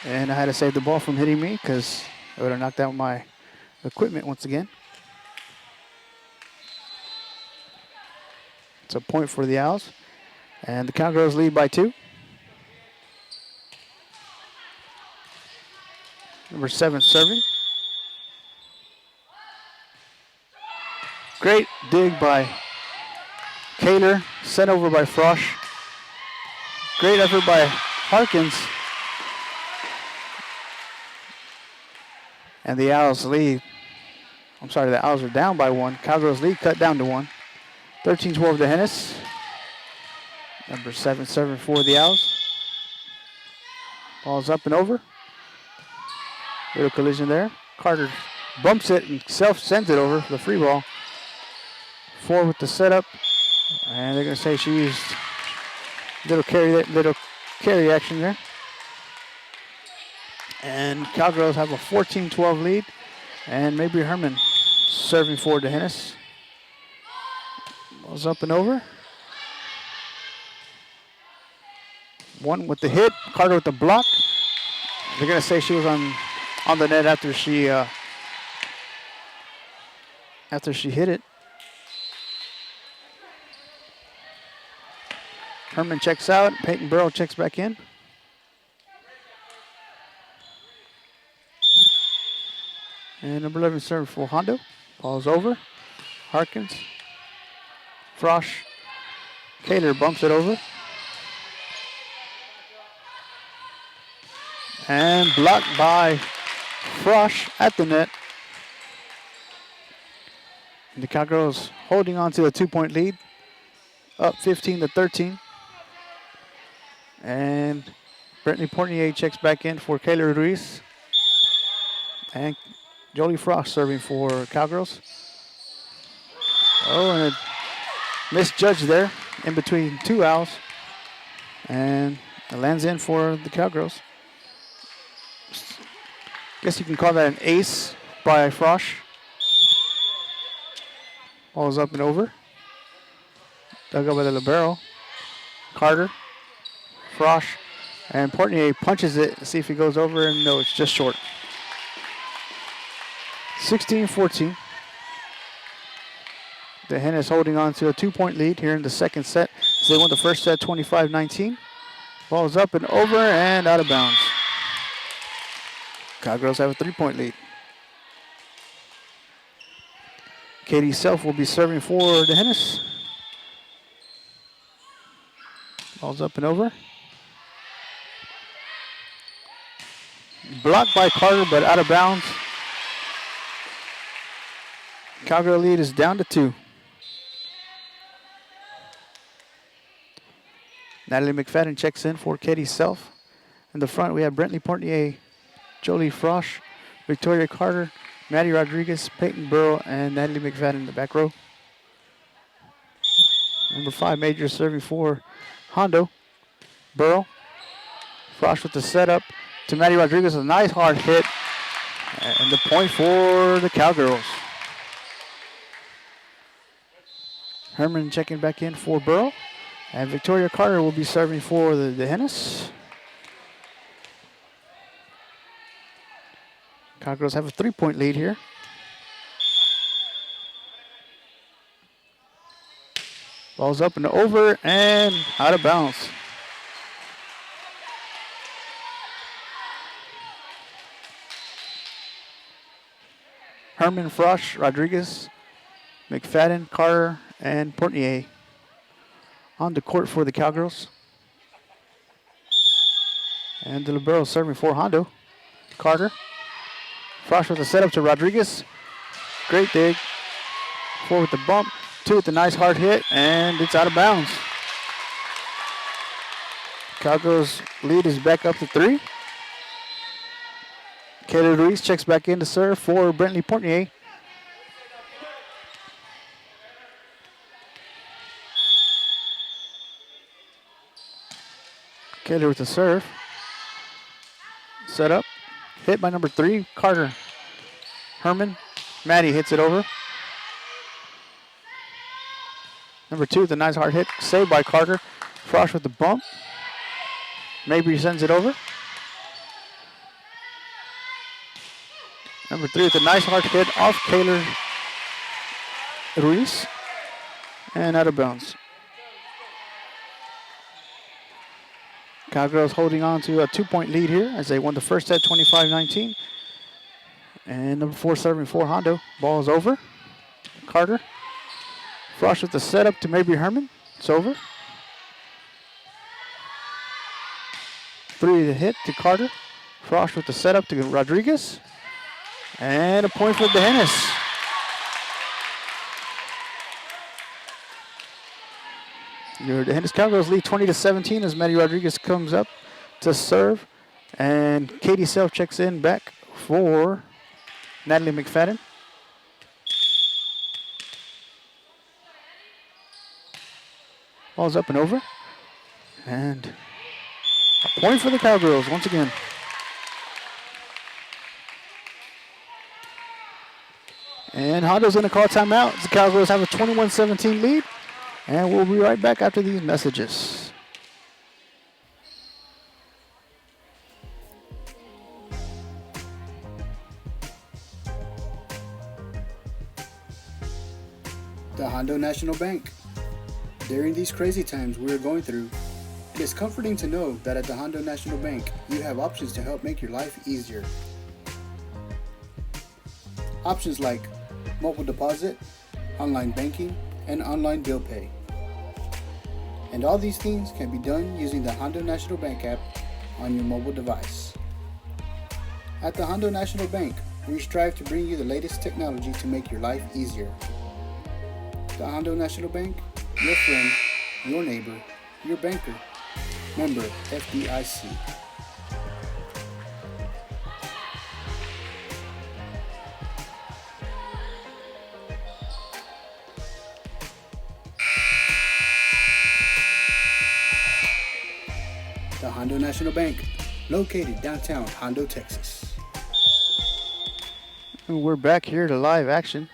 And I had to save the ball from hitting me because it would have knocked out my equipment once again. It's a point for the Owls. And the Cowgirls lead by 2. Number 7 serving. Great dig by Kaler, sent over by Frosch. Great effort by Harkins. And the Owls lead. I'm sorry, the Owls are down by 1. Cowgirls lead cut down to 1. 13-12 to Hennis. Number 7 serving for the Owls. Ball's up and over. Little collision there. Carter bumps it and sends it over the free ball. 4 with the setup. And they're going to say she used little carry action there. And Cowgirls have a 14-12 lead. And maybe Herman serving forward to Hennis. Ball's up and over. 1 with the hit. Carter with the block. They're going to say she was on the net after she hit it. Herman checks out. Peyton Burrow checks back in. And number 11 serving for Hondo. Ball's over. Harkins. Frosch. Kaler bumps it over. And blocked by Frosch at the net. And the Cowgirls holding on to a 2-point lead. Up 15-13. And Brittany Portnier checks back in for Kaler Ruiz. And Jolie Frosch serving for Cowgirls. Oh, and a misjudged there in between 2 Owls. And it lands in for the Cowgirls. Guess you can call that an ace by Frosch. Ball's up and over. Dug up by the libero. Carter. Frosch. And Portnier punches it. See if he goes over. And no, it's just short. 16-14. The Hen is holding on to a 2-point lead here in the second set. So they won the first set 25-19. Ball's up and over and out of bounds. Cowgirls have a 3-point lead. Katie Self will be serving for the Hennis. Ball's up and over. Blocked by Carter, but out of bounds. Cowgirl lead is down to 2. Natalie McFadden checks in for Katie Self. In the front, we have Brentley Portnier, Jolie Frosch, Victoria Carter, Maddie Rodriguez, Peyton Burrow, and Natalie McFadden in the back row. Number 5 major serving for Hondo. Burrow. Frosch with the setup to Maddie Rodriguez. A nice hard hit. And the point for the Cowgirls. Herman checking back in for Burrow. And Victoria Carter will be serving for the Hennis. Cowgirls have a 3-point lead here. Ball's up and over and out of bounds. Herman, Frosch, Rodriguez, McFadden, Carter, and Portnier on the court for the Cowgirls. And the libero serving for Hondo. Carter. Frosch with the setup to Rodriguez. Great dig. 4 with the bump. 2 with the nice hard hit, and it's out of bounds. Cowgirls lead is back up to 3. Kayla Ruiz checks back in to serve for Brentley Portnier. Kayla with the serve. Set up. Hit by number 3, Carter. Herman. Maddie hits it over. Number 2, the nice hard hit. Saved by Carter. Frosch with the bump. Maybe he sends it over. Number 3 with a nice hard hit off Kaylor Ruiz and out of bounds. Cowgirls holding on to a 2-point lead here as they won the first set 25-19. And number 4 serving for Hondo. Ball is over. Carter. Frost with the setup to Mabry Herman. It's over. 3 to hit to Carter. Frost with the setup to Rodriguez. And a point for DeHennis. Your DeHennis Cowgirls lead 20-17 as Maddie Rodriguez comes up to serve. And Katie Self checks in back for Natalie McFadden. Ball's up and over. And a point for the Cowgirls once again. And Hondo's going to call timeout. The Cowgirls have a 21-17 lead. And we'll be right back after these messages. The Hondo National Bank. During these crazy times we are going through, it is comforting to know that at the Hondo National Bank, you have options to help make your life easier. Options like mobile deposit, online banking, and online bill pay. And all these things can be done using the Hondo National Bank app on your mobile device. At the Hondo National Bank, we strive to bring you the latest technology to make your life easier. The Hondo National Bank, your friend, your neighbor, your banker. Member FDIC. The Hondo National Bank, located downtown Hondo, Texas. And we're back here to live action.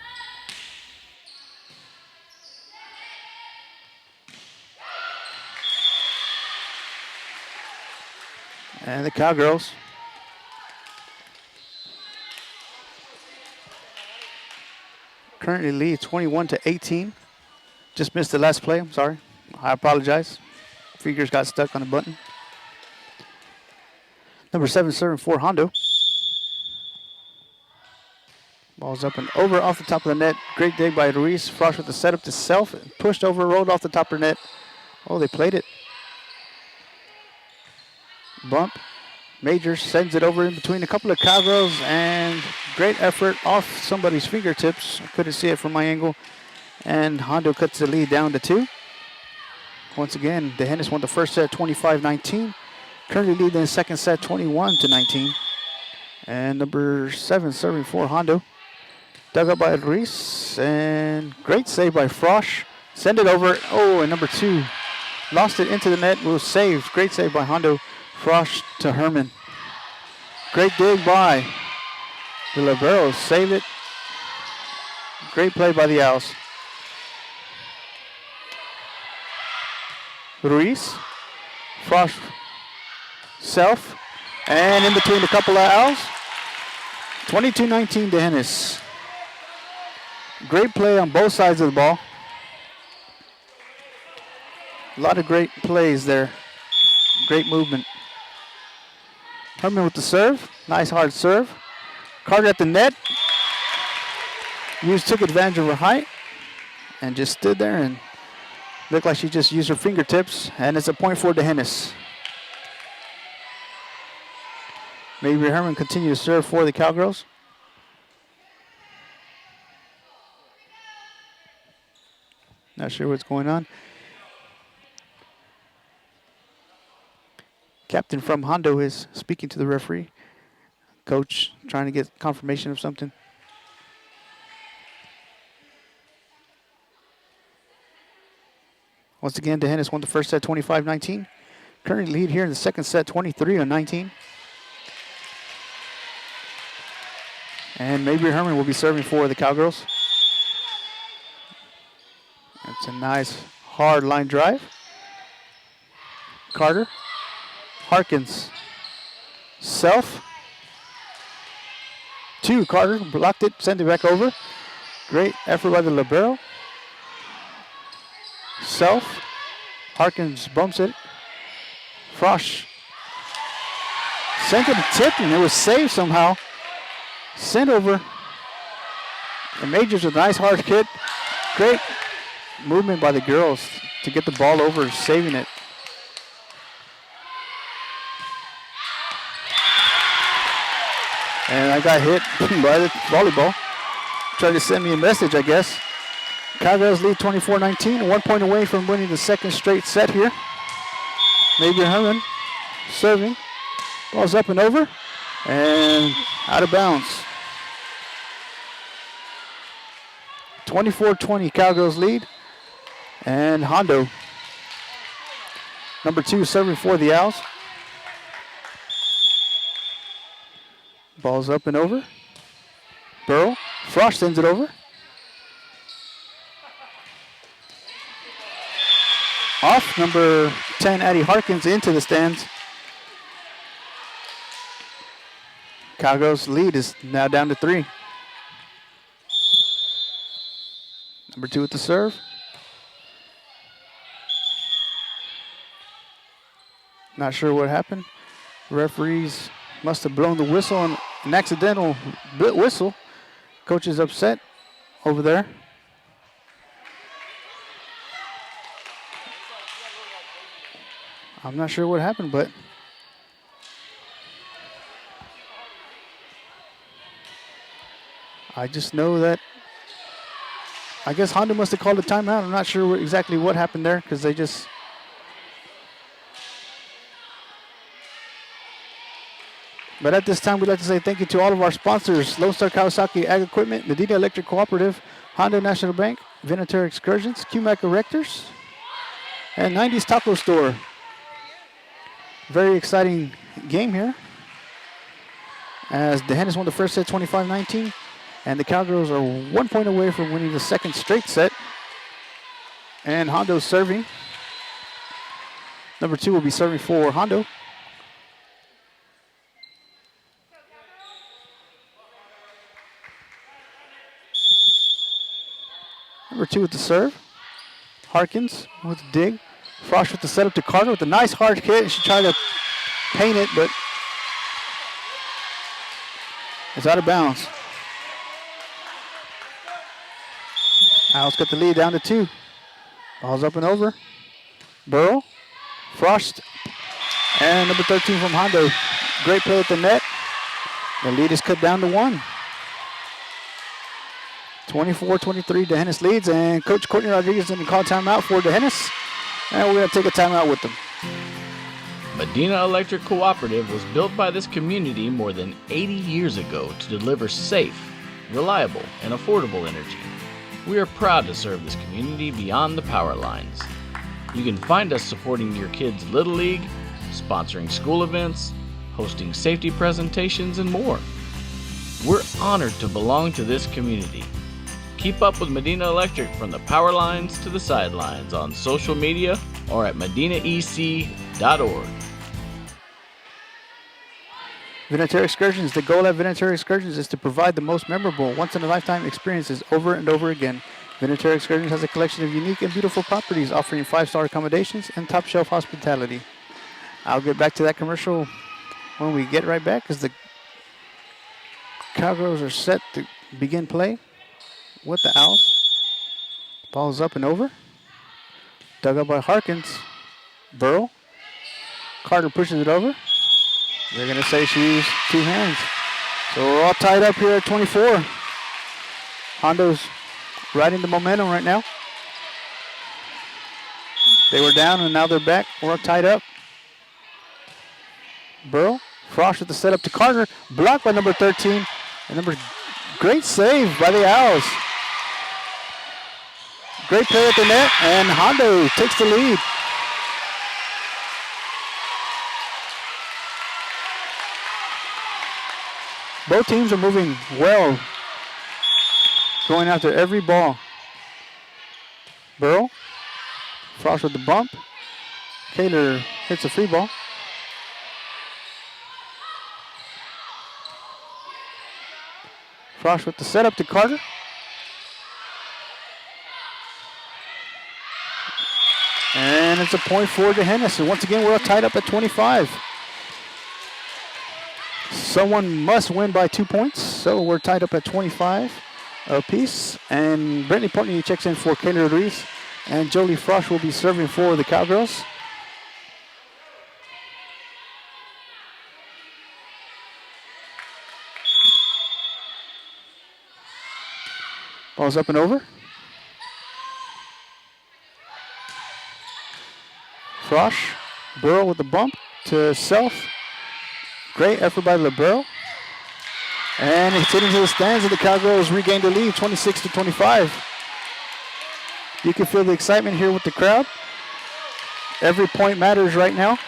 And the Cowgirls currently lead 21-18. Just missed the last play, I'm sorry. I apologize. Fingers got stuck on the button. Number 7 serving for Hondo. Ball's up and over off the top of the net. Great dig by Ruiz. Frost with the setup to Self. Pushed over, rolled off the top of the net. Oh, they played it. Bump. Major sends it over in between a couple of Cowgirls, and great effort off somebody's fingertips. I couldn't see it from my angle. And Hondo cuts the lead down to 2. Once again, DeHennis won the first set 25-19. Currently leading the second set 21-19. And number 7 serving for Hondo. Dug up by Ruiz, and great save by Frosch. Send it over. Oh, and number 2 lost it into the net. Was saved. Great save by Hondo. Frosch to Herman. Great dig by the Liberos. Saved it. Great play by the Owls. Ruiz. Frosch. Self. And in between a couple of Owls. 22-19 DeHennis. Great play on both sides of the ball. A lot of great plays there. Great movement. Herman with the serve. Nice hard serve. Carter at the net. Took advantage of her height and just stood there and looked like she just used her fingertips. And it's a point for DeHennis. Maybe Herman continue to serve for the Cowgirls. Not sure what's going on. Captain from Hondo is speaking to the referee. Coach trying to get confirmation of something. Once again, DeHennis won the first set 25-19. Currently lead here in the second set 23-19. And Mabry Herman will be serving for the Cowgirls. That's a nice hard line drive. Carter. Harkins. Self. 2. Carter blocked it, sent it back over. Great effort by the libero. Self. Harkins bumps it. Frosch sent it to tip, and it was saved somehow. Sent over. And Majors with a nice hard hit. Great movement by the girls to get the ball over, saving it. And I got hit by the volleyball. Tried to send me a message, I guess. Cowgirls lead 24-19, 1 point away from winning the second straight set here. Major Herman serving. Ball's up and over and out of bounds. 24-20 Cowgirls lead. And Hondo, number 2, serving for the Owls. Ball's up and over. Burrow. Frosch sends it over. Off, number 10, Addie Harkins into the stands. Cowgirls' lead is now down to 3. Number 2 at the serve. Not sure what happened. Referees must have blown the whistle, on an accidental whistle. Coach is upset over there. I'm not sure what happened, but I just know that I guess Hondo must have called a timeout. I'm not sure exactly what happened there because they just. But at this time, we'd like to say thank you to all of our sponsors: Lone Star Kawasaki Ag Equipment, Medina Electric Cooperative, Hondo National Bank, Venator Excursions, QMAC Erectors, and 90s Taco Store. Very exciting game here, as the Hennis won the first set 25-19, and the Cowgirls are 1 point away from winning the second straight set. And Hondo's serving. Number 2 will be serving for Hondo. Number 2 with the serve. Harkins with the dig. Frosch with the setup to Carter with a nice hard hit. She tried to paint it, but it's out of bounds. Owls got the lead down to 2. Ball's up and over. Burrow. Frost. And number 13 from Hondo. Great play at the net. The lead is cut down to 1. 24-23, DeHennis leads, and Coach Courtney Rodriguez is going to call timeout for DeHennis, and we're going to take a timeout with them. Medina Electric Cooperative was built by this community more than 80 years ago to deliver safe, reliable, and affordable energy. We are proud to serve this community beyond the power lines. You can find us supporting your kids' Little League, sponsoring school events, hosting safety presentations, and more. We're honored to belong to this community. Keep up with Medina Electric from the power lines to the sidelines on social media or at medinaec.org. Venator Excursions. The goal at Venator Excursions is to provide the most memorable, once-in-a-lifetime experiences over and over again. Venator Excursions has a collection of unique and beautiful properties offering 5-star accommodations and top-shelf hospitality. I'll get back to that commercial when we get right back, because the Cowgirls are set to begin play with the Owls. Ball's up and over. Dug up by Harkins. Burrow. Carter pushes it over. They're going to say she used 2 hands. So we're all tied up here at 24. Hondo's riding the momentum right now. They were down and now they're back. We're all tied up. Burrow. Frost with the setup to Carter. Blocked by number 13. And great save by the Owls. Great play at the net, and Hondo takes the lead. Both teams are moving well, going after every ball. Burrow. Frost with the bump. Kaler hits a free ball. Frost with the setup to Carter. And it's a point for Johannes. And once again, we're tied up at 25. Someone must win by 2 points, so we're tied up at 25 apiece. And Brittany Portney checks in for Kayla Ruiz. And Jolie Frost will be serving for the Cowgirls. Ball's up and over. Frost, Burrow with the bump to Self. Great effort by Libero. And it's hit into the stands, and the Cowgirls regained the lead, 26-25. You can feel the excitement here with the crowd. Every point matters right now.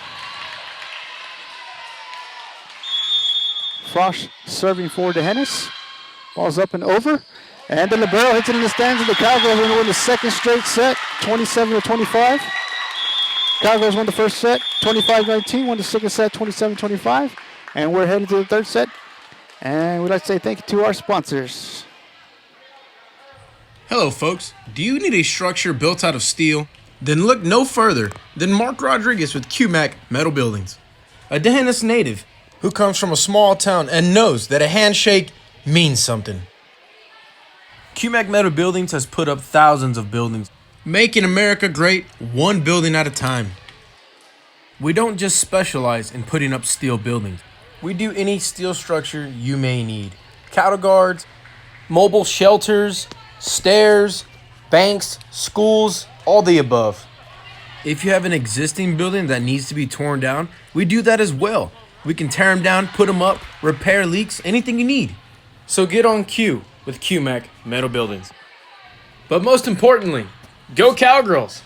Frost serving for Johannes. Ball's up and over. And the Libero hits it in the stands, and the Cowgirls are going to win the second straight set, 27-25. Cowgirls won the first set, 25-19. Won the second set, 27-25. And we're headed to the third set. And we'd like to say thank you to our sponsors. Hello, folks. Do you need a structure built out of steel? Then look no further than Mark Rodriguez with QMAC Metal Buildings, a D'Hanis native who comes from a small town and knows that a handshake means something. QMAC Metal Buildings has put up thousands of buildings, making America great one building at a time. We don't just specialize in putting up steel buildings. We do any steel structure you may need. Cattle guards, mobile shelters, stairs, banks, schools, all the above. If you have an existing building that needs to be torn down, we do that as well. We can tear them down, put them up, repair leaks, anything you need. So get on cue with QMAC Metal Buildings. But most importantly, go Cowgirls!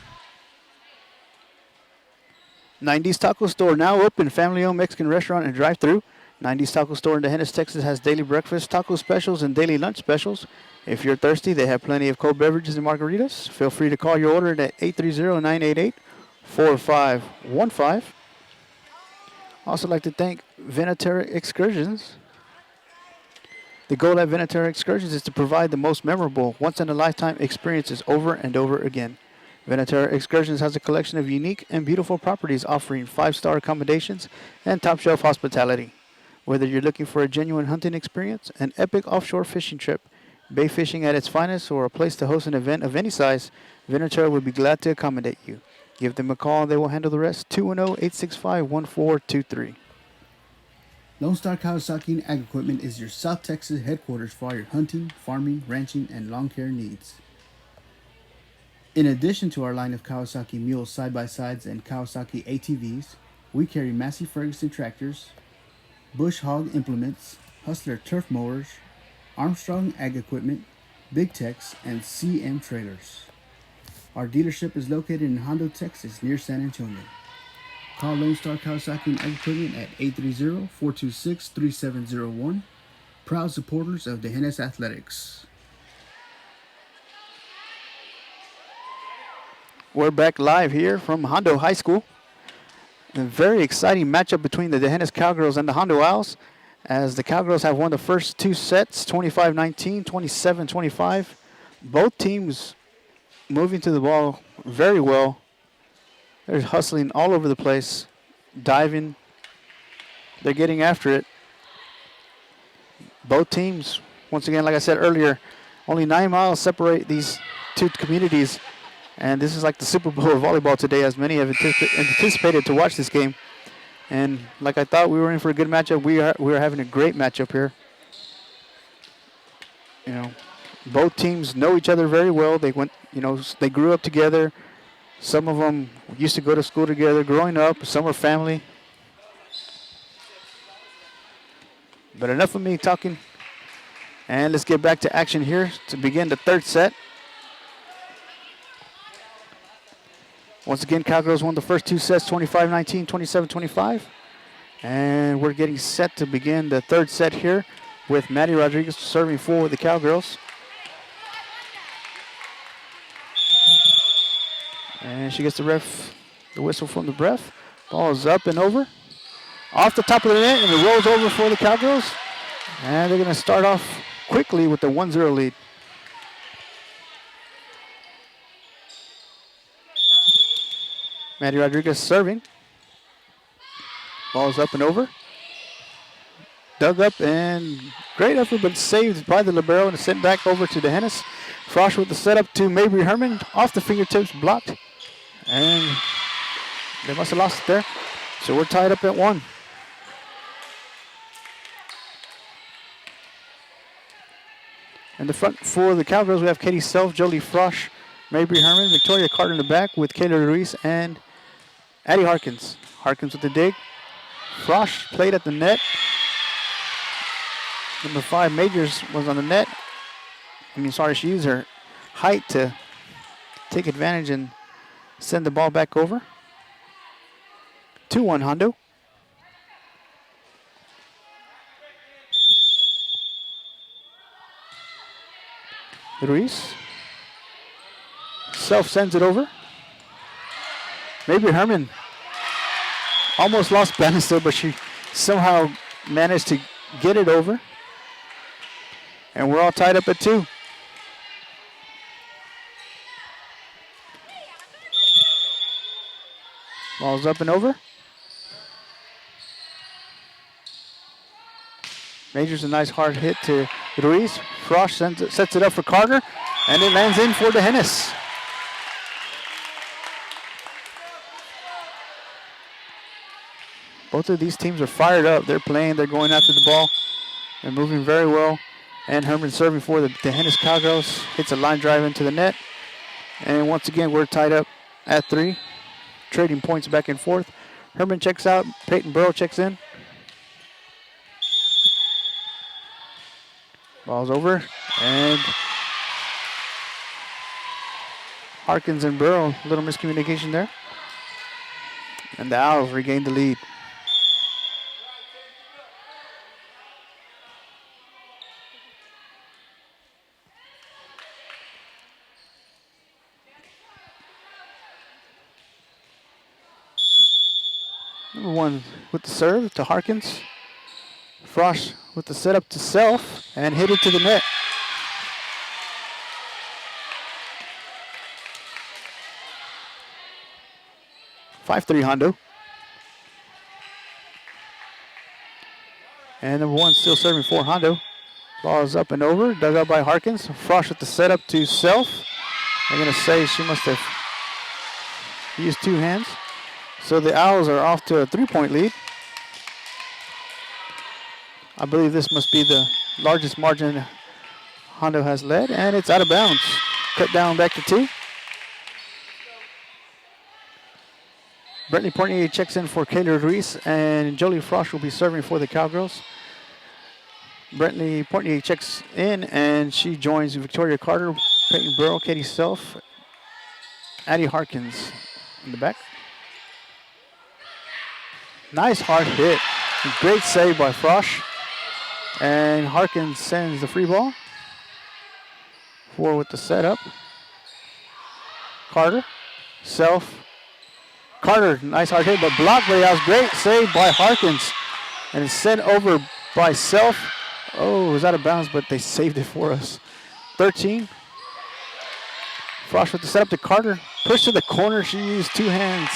90s Taco Store now open, family-owned Mexican restaurant and drive-thru. 90s Taco Store in D'Hanis, Texas has daily breakfast, taco specials, and daily lunch specials. If you're thirsty, they have plenty of cold beverages and margaritas. Feel free to call your order at 830-988-4515. Also like to thank Venetera Excursions. The goal at Venetera Excursions is to provide the most memorable, once-in-a-lifetime experiences over and over again. Venetera Excursions has a collection of unique and beautiful properties offering 5-star accommodations and top-shelf hospitality. Whether you're looking for a genuine hunting experience, an epic offshore fishing trip, bay fishing at its finest, or a place to host an event of any size, Venetera would be glad to accommodate you. Give them a call and they will handle the rest. 210-865-1423. Lone Star Kawasaki and Ag Equipment is your South Texas headquarters for all your hunting, farming, ranching, and lawn care needs. In addition to our line of Kawasaki Mule side-by-sides and Kawasaki ATVs, we carry Massey Ferguson tractors, Bush Hog implements, Hustler turf mowers, Armstrong Ag Equipment, Big Tex, and CM trailers. Our dealership is located in Hondo, Texas, near San Antonio. Call Lone Star Kawasaki and Ag Equipment at 830-426-3701. Proud supporters of D'Hanis Athletics. We're back live here from Hondo High School. A very exciting matchup between the D'Hanis Cowgirls and the Hondo Owls, as the Cowgirls have won the first two sets, 25-19, 27-25. Both teams moving to the ball very well. They're hustling all over the place, diving. They're getting after it. Both teams, once again, like I said earlier, only 9 miles separate these two communities. And this is like the Super Bowl of volleyball today, as many have anticipated to watch this game. And like I thought we were in for a good matchup, we are having a great matchup here. You know, both teams know each other very well. They went, they grew up together. Some of them used to go to school together growing up. Some are family. But enough of me talking. And let's get back to action here to begin the third set. Once again, Cowgirls won the first two sets, 25-19, 27-25. And we're getting set to begin the third set here with Maddie Rodriguez serving for the Cowgirls. And she gets the whistle from the ref. Ball is up and over. Off the top of the net, and it rolls over for the Cowgirls. And they're going to start off quickly with the 1-0 lead. Maddie Rodriguez serving. Ball's up and over. Dug up and great effort, but saved by the libero and sent back over to DeHennis. Frosch with the setup to Mabry Herman. Off the fingertips, blocked. And they must have lost it there. So we're tied up at 1. In the front for the Cowgirls, we have Katie Self, Jolie Frosch, Mabry Herman, Victoria Carter in the back with Kayla Ruiz and Addie Harkins. Harkins with the dig. Frosch played at the net. Number 5, Majors, was on the net. She used her height to take advantage and send the ball back over. 2-1 Hondo. Ruiz. Self sends it over. Maybe Herman almost lost Bannister, but she somehow managed to get it over. And we're all tied up at 2. Ball's up and over. Majors a nice hard hit to Ruiz. Frosch sets it up for Carter, and it lands in for DeHennis. Both of these teams are fired up. They're playing, they're going after the ball. They're moving very well. And Herman serving for the DeHennis Cowgirls. Hits a line drive into the net. And once again, we're tied up at 3. Trading points back and forth. Herman checks out. Peyton Burrow checks in. Ball's over. And Harkins and Burrow, a little miscommunication there. And the Owls regain the lead. Number 1 with the serve to Harkins. Frosch with the setup to Self and hit it to the net. (5-3) Hondo. And number 1 still serving for Hondo. Ball is up and over, dug up by Harkins. Frosch with the setup to Self. I'm going to say she must have used 2 hands. So the Owls are off to a 3-point lead. I believe this must be the largest margin Hondo has led, and it's out of bounds. Cut down back to 2. Brittany Portnier checks in for Kayla Ruiz, and Jolie Frosch will be serving for the Cowgirls. Brittany Portnier checks in, and she joins Victoria Carter, Peyton Burrow, Katie Self, Addie Harkins in the back. Nice hard hit. Great save by Frosch. And Harkins sends the free ball. 4 with the setup. Carter. Self. Carter, nice hard hit, but blocked by Owls. Great save by Harkins. And it's sent over by Self. Oh, it was out of bounds, but they saved it for us. 13. Frosch with the setup to Carter. Push to the corner. She used 2 hands.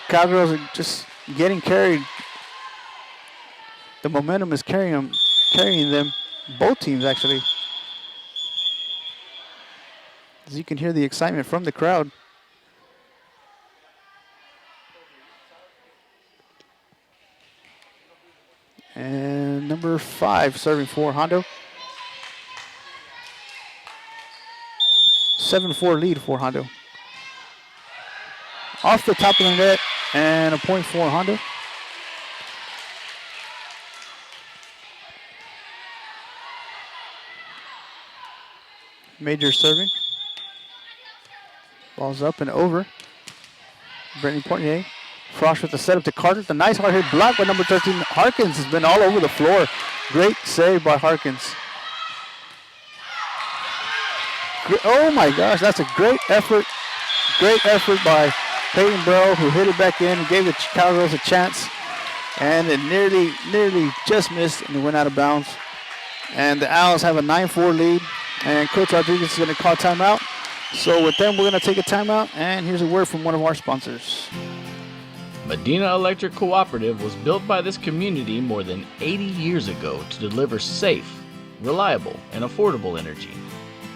Cowgirls are just getting carried. The momentum is carrying them. Both teams, actually. As you can hear the excitement from the crowd. And number 5 serving for Hondo. 7-4 lead for Hondo. Off the top of the net. And a point for Hondo. Major serving. Ball's up and over. Brittany Portnier. Frosch with the setup to Carter. The nice hard hit block by number 13. Harkins has been all over the floor. Great save by Harkins. Oh my gosh, that's a great effort. Great effort by Peyton Burrow, who hit it back in and gave the Cowgirls a chance. And it nearly just missed and it went out of bounds. And the Owls have a 9-4 lead. And Coach Rodriguez is going to call timeout. So with them, we're going to take a timeout. And here's a word from one of our sponsors. Medina Electric Cooperative was built by this community more than 80 years ago to deliver safe, reliable, and affordable energy.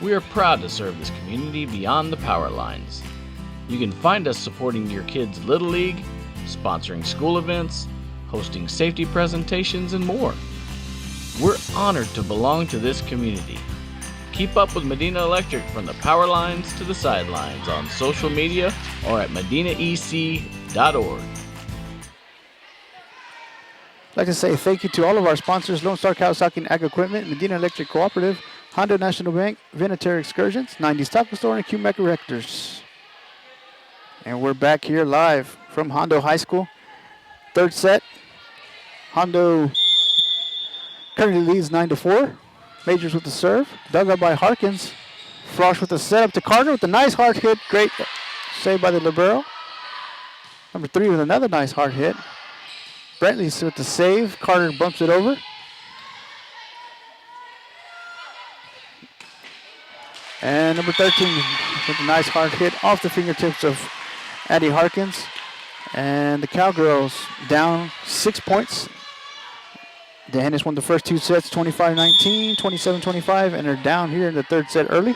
We are proud to serve this community beyond the power lines. You can find us supporting your kids' Little League, sponsoring school events, hosting safety presentations, and more. We're honored to belong to this community. Keep up with Medina Electric from the power lines to the sidelines on social media or at medinaec.org. I'd like to say thank you to all of our sponsors: Lone Star Kawasaki and Ag Equipment, Medina Electric Cooperative, Hondo National Bank, Venetary Excursions, 90s Taco Store, and QMEC Rectors. And we're back here live from Hondo High School. Third set. Hondo currently leads 9-4. Majors with the serve. Dug up by Harkins. Frosch with the setup to Carter with a nice hard hit. Great save by the libero. Number 3 with another nice hard hit. Brentley with the save. Carter bumps it over. And number 13 with a nice hard hit off the fingertips of Addie Harkins. And the Cowgirls down 6 points. The Hennis won the first 2 sets, 25-19, 27-25, and they're down here in the third set early.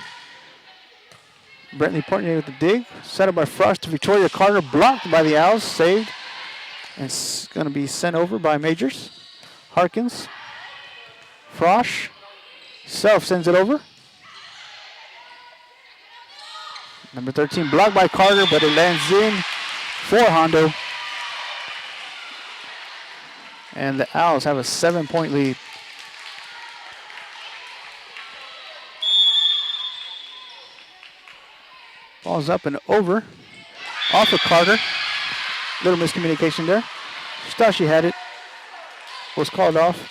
Brentley Portnier with the dig. Set up by Frost to Victoria Carter, blocked by the Owls, saved. And it's going to be sent over by Majors. Harkins. Frosch. Self sends it over. Number 13 blocked by Carter, but it lands in for Hondo. And the Owls have a 7-point lead. Ball's up and over. Off of Carter. Little miscommunication there. She thought she had it. Was called off.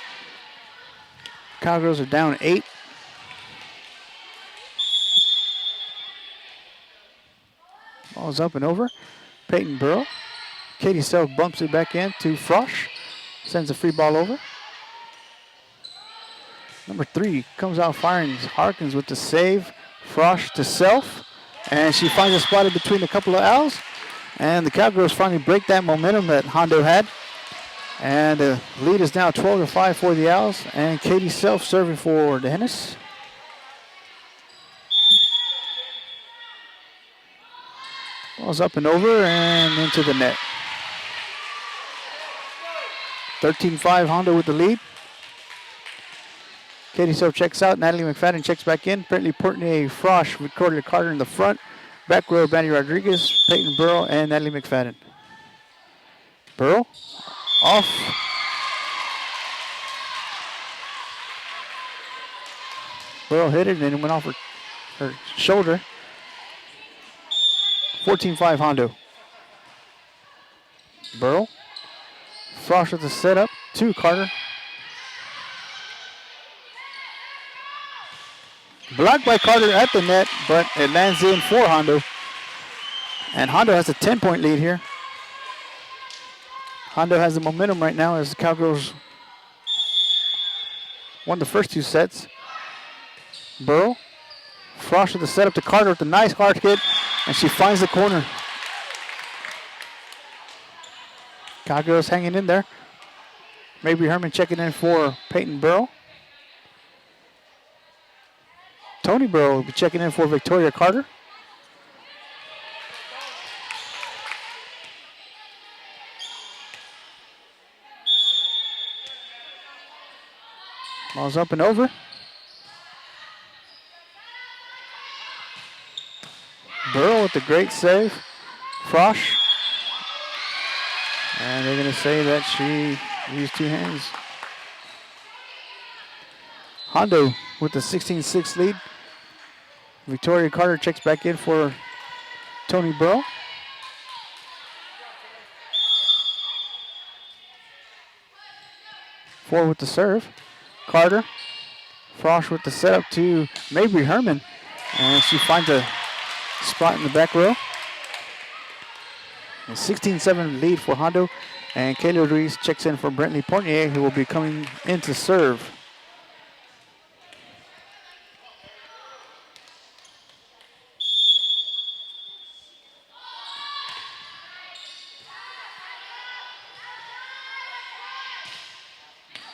Cowgirls are down 8. Ball's up and over. Peyton Burrow. Katie Self bumps it back in to Frosch. Sends a free ball over. Number 3 comes out firing. Harkins with the save. Frosch to Self. And she finds a spot in between a couple of Owls. And the Cowgirls finally break that momentum that Hondo had. And the lead is now 12-5 for the Owls. And Katie Self serving for the Hennis. Ball's up and over and into the net. 13-5 Hondo with the lead. Katie Self checks out. Natalie McFadden checks back in. Brentley Portnier, Frosch, Victoria Carter in the front. Back row, Bandy Rodriguez, Peyton Burrow, and Natalie McFadden. Burrow off. Burrow hit it and then it went off her shoulder. 14-5 Hondo. Burrow. Frosch with the setup to Carter. Blocked by Carter at the net, but it lands in for Hondo. And Hondo has a 10-point lead here. Hondo has the momentum right now as the Cowgirls won the first 2 sets. Burrow. Frosch with the setup to Carter with a nice hard hit, and she finds the corner. Cowgirls hanging in there. Maybe Herman checking in for Peyton Burrow. Tony Burrow will be checking in for Victoria Carter. Ball's up and over. Burrow with the great save. Frosch. And they're going to say that she used 2 hands. Hondo with the 16-6 lead. Victoria Carter checks back in for Tony Burrow. Four with the serve. Carter. Frosch with the setup to Mabry Herman. And she finds a spot in the back row. A 16-7 lead for Hondo. And Kayla Ruiz checks in for Brentley Portnier, who will be coming in to serve.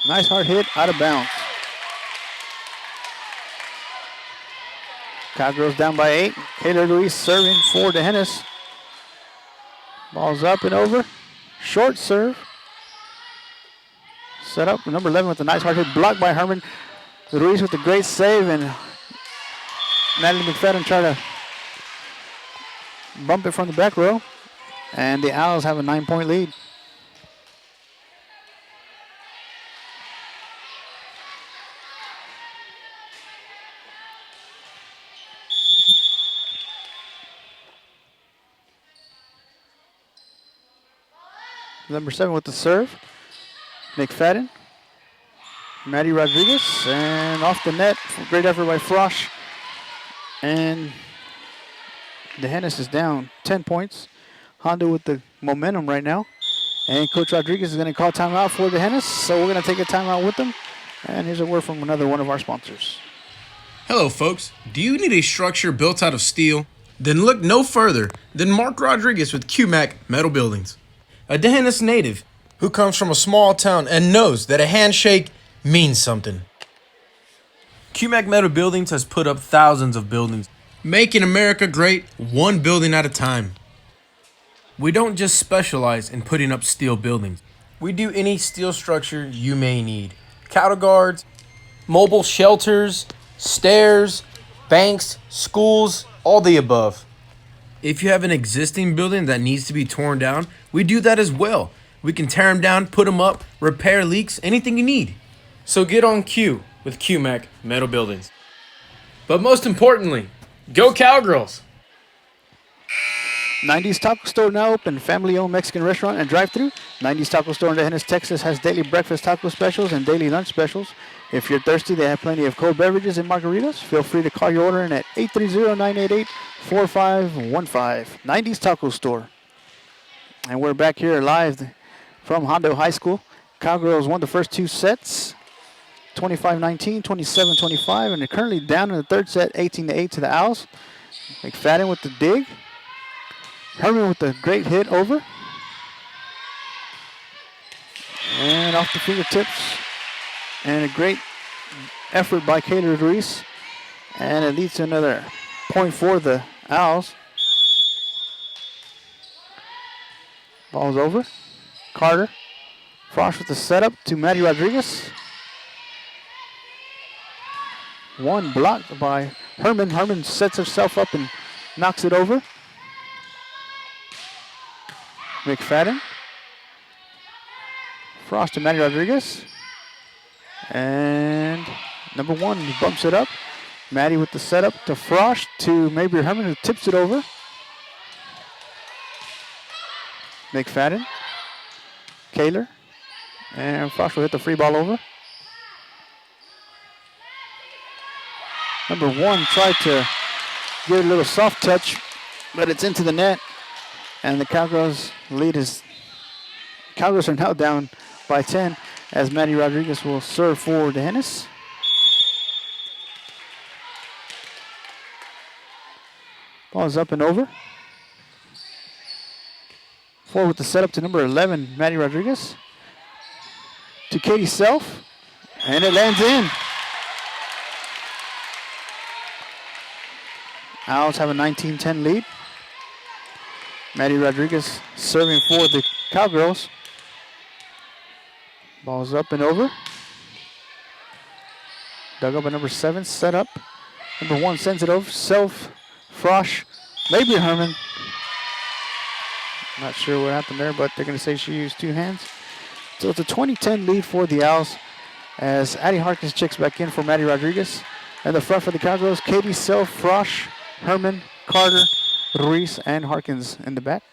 Nice hard hit, out of bounds. Cowgirls down by 8. Kayla Ruiz serving for DeHennis. Ball's up and over. Short serve. Set up. Number 11 with a nice hard hit. Blocked by Herman. Ruiz with a great save. And Natalie McFadden try to bump it from the back row. And the Owls have a 9-point lead. Number 7 with the serve. McFadden. Maddie Rodriguez. And off the net. Great effort by Frosch. And DeHennis is down 10 points. Hondo with the momentum right now. And Coach Rodriguez is going to call timeout for DeHennis. So we're going to take a timeout with them. And here's a word from another one of our sponsors. Hello, folks. Do you need a structure built out of steel? Then look no further than Mark Rodriguez with QMAC Metal Buildings, a DeHennis native who comes from a small town and knows that a handshake means something. QMAC Metal Buildings has put up thousands of buildings, making America great one building at a time. We don't just specialize in putting up steel buildings. We do any steel structure you may need. Cattle guards, mobile shelters, stairs, banks, schools, all the above. If you have an existing building that needs to be torn down, we do that as well. We can tear them down, put them up, repair leaks, anything you need. So get on cue with QMAC Metal Buildings. But most importantly, go Cowgirls! 90s Taco Store now open. Family-owned Mexican restaurant and drive-thru. 90s Taco Store in DeHennis, Texas has daily breakfast taco specials and daily lunch specials. If you're thirsty, they have plenty of cold beverages and margaritas. Feel free to call your order in at 830-988-4515. 90s Taco Store. And we're back here live from Hondo High School. Cowgirls won the first 2 sets, 25-19, 27-25, and they're currently down in the third set, 18-8 to the Owls. McFadden with the dig. Herman with a great hit over. And off the fingertips. And a great effort by Kayla Ruiz. And it leads to another point for the Owls. Ball's over. Carter. Frosch with the setup to Maddie Rodriguez. One blocked by Herman. Herman sets herself up and knocks it over. McFadden. Frost to Maddie Rodriguez. And number 1 bumps it up. Maddie with the setup to Frost to maybe Herman, who tips it over. McFadden. Kaler. And Frost will hit the free ball over. Number 1 tried to get a little soft touch, but it's into the net. And the Cowgirls Cowgirls are now down by 10 as Maddie Rodriguez will serve for DeHennis. Ball is up and over. 4 with the setup to number 11, Maddie Rodriguez. To Katie Self, and it lands in. Owls have a 19-10 lead. Maddie Rodriguez serving for the Cowgirls. Ball's up and over. Dug up by number 7, set up. Number 1 sends it over. Self, Frosch, maybe Herman. Not sure what happened there, but they're going to say she used 2 hands. So it's a 20-10 lead for the Owls as Addie Harkins checks back in for Maddie Rodriguez. And the front for the Cowgirls, Katie Self, Frosch, Herman, Carter, Ruiz, and Harkins in the back.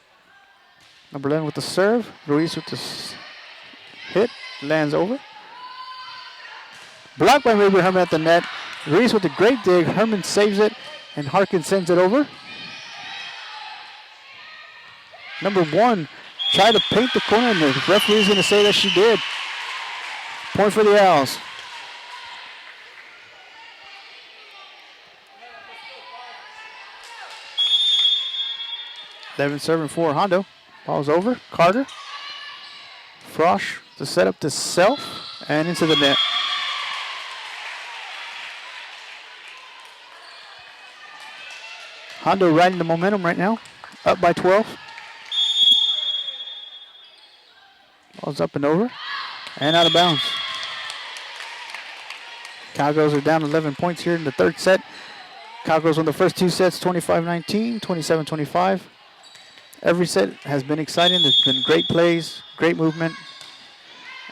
Number 11 with the serve. Ruiz with the hit. Lands over. Blocked by maybe Herman at the net. Ruiz with a great dig. Herman saves it, and Harkins sends it over. Number 1 tried to paint the corner, and the referee is going to say that she did. Point for the Owls. Devin serving for Hondo. Ball's over. Carter. Frosch to set up to self and into the net. Hondo riding the momentum right now. Up by 12. Ball's up and over. And out of bounds. Cowgirls are down 11 points here in the third set. Cowgirls won the first two sets 25-19, 27-25. Every set has been exciting. There's been great plays, great movement.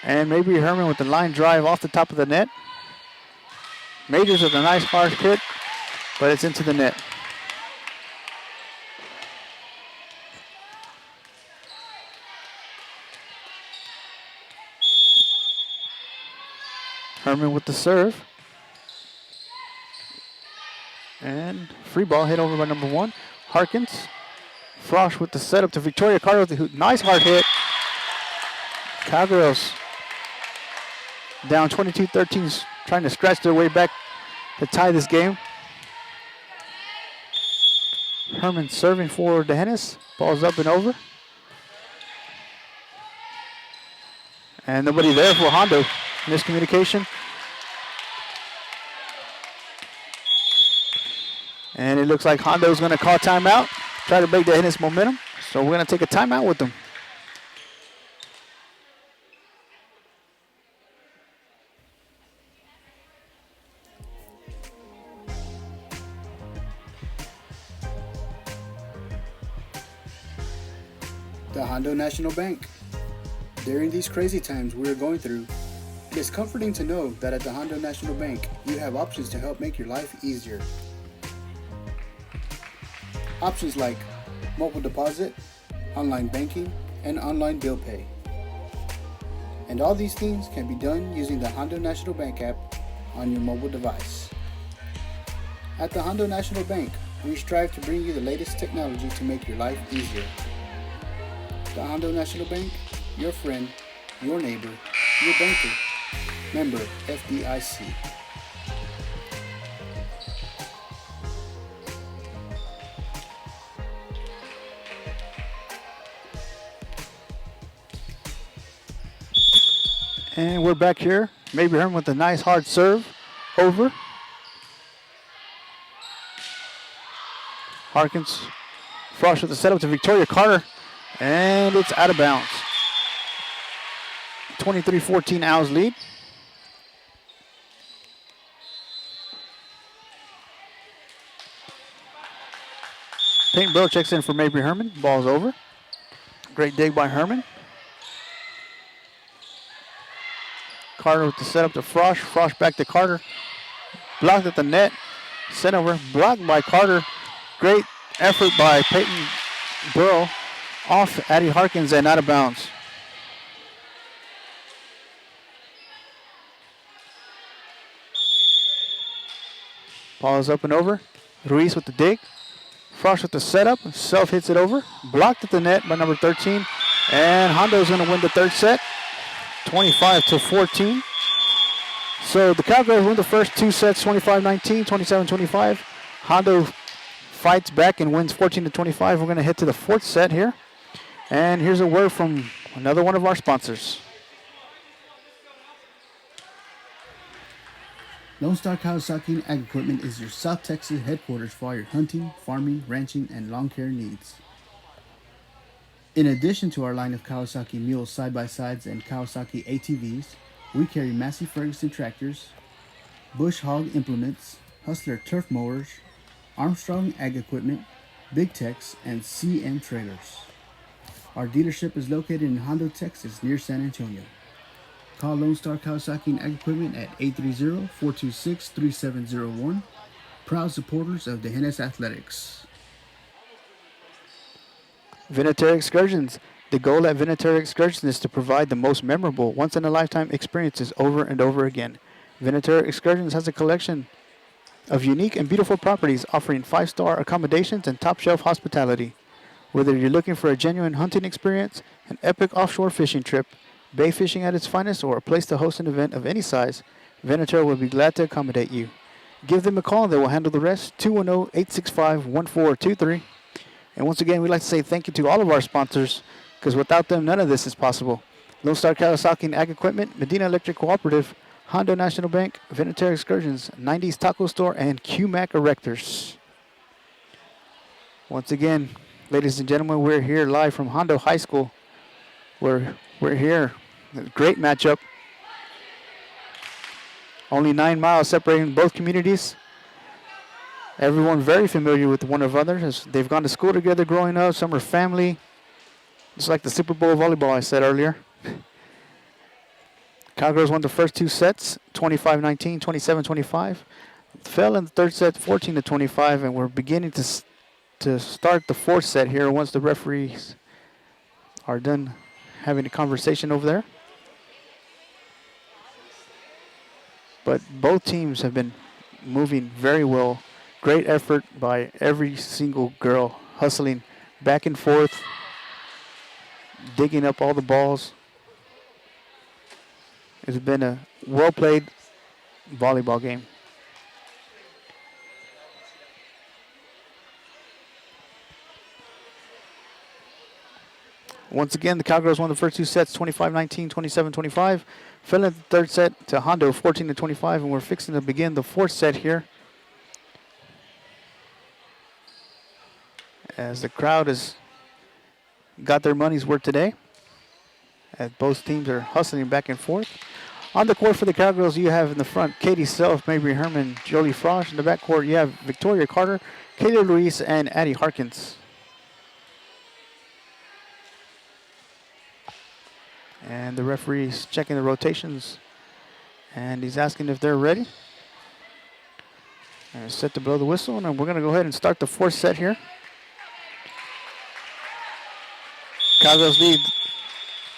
And maybe Herman with the line drive off the top of the net. Majors with a nice hard hit, but it's into the net. Herman with the serve. And free ball hit over by number 1. Harkins. Frosch with the setup to Victoria Carter with the nice hard hit. Cowgirls down 22-13, trying to scratch their way back to tie this game. Herman serving for DeHennis. Ball's up and over. And nobody there for Hondo. Miscommunication. And it looks like Hondo's going to call timeout. Try to break DeHennis momentum. So we're going to take a timeout with them. The Hondo National Bank. During these crazy times we are going through, it is comforting to know that at the Hondo National Bank, you have options to help make your life easier. Options like mobile deposit, online banking, and online bill pay. And all these things can be done using the Hondo National Bank app on your mobile device. At the Hondo National Bank, we strive to bring you the latest technology to make your life easier. The Hondo National Bank, your friend, your neighbor, your banker. Member FDIC. And we're back here. Maybe Herman with a nice hard serve. Over. Harkins. Frosch with the setup to Victoria Carter. And it's out of bounds. 23-14 Owls lead. Peyton Bell checks in for Mabry Herman. Ball's over. Great dig by Herman. Carter with the setup to Frosch. Frosch back to Carter. Blocked at the net. Sent over. Blocked by Carter. Great effort by Peyton Burrow. Off Addie Harkins and out of bounds. Ball is up and over. Ruiz with the dig. Frosch with the setup. Self hits it over. Blocked at the net by number 13. And Hondo is going to win the third set. 25-14. So the Cowgirls win the first two sets 25-19, 27-25. Hondo fights back and wins 14-25. We're going to head to the fourth set here. And here's a word from another one of our sponsors. Lone Star Kawasaki Ag Equipment is your South Texas headquarters for all your hunting, farming, ranching, and lawn care needs. In addition to our line of Kawasaki Mule side-by-sides and Kawasaki ATVs, we carry Massey Ferguson tractors, Bush Hog implements, Hustler turf mowers, Armstrong Ag Equipment, Big Tex, and CM trailers. Our dealership is located in Hondo, Texas, near San Antonio. Call Lone Star Kawasaki and Ag Equipment at 830-426-3701. Proud supporters of DeHennis Athletics. Venetary Excursions. The goal at Venetary Excursions is to provide the most memorable, once-in-a-lifetime experiences over and over again. Venetary Excursions has a collection of unique and beautiful properties offering 5-star accommodations and top-shelf hospitality. Whether you're looking for a genuine hunting experience, an epic offshore fishing trip, bay fishing at its finest, or a place to host an event of any size, Venator will be glad to accommodate you. Give them a call. They will handle the rest. 210-865-1423. And once again, we'd like to say thank you to all of our sponsors, because without them, none of this is possible. Lone Star Kawasaki and Ag Equipment, Medina Electric Cooperative, Hondo National Bank, Venator Excursions, 90s Taco Store, and QMAC Erectors. Once again, ladies and gentlemen, we're here live from Hondo High School. We're here. Great matchup. Only 9 miles separating both communities. Everyone very familiar with one another, as they've gone to school together growing up. Some are family. Just like the Super Bowl volleyball I said earlier. Cowgirls won the first 2 sets, 25-19, 27-25. Fell in the third set, 14-25, and we're beginning to start the fourth set here once the referees are done having a conversation over there. But both teams have been moving very well. Great effort by every single girl, hustling back and forth, digging up all the balls. It's been a well-played volleyball game. Once again, the Cowgirls won the first 2 sets, 25-19, 27-25. Fell in the third set to Hondo, 14-25, and we're fixing to begin the fourth set here. As the crowd has got their money's worth today, as both teams are hustling back and forth. On the court for the Cowgirls, you have in the front Katie Self, Mabry Herman, Jolie Frosch. In the backcourt, you have Victoria Carter, Kayla Luis, and Addie Harkins. And the referee's checking the rotations, and he's asking if they're ready. And set to blow the whistle, and we're going to go ahead and start the fourth set here. Cowgirls lead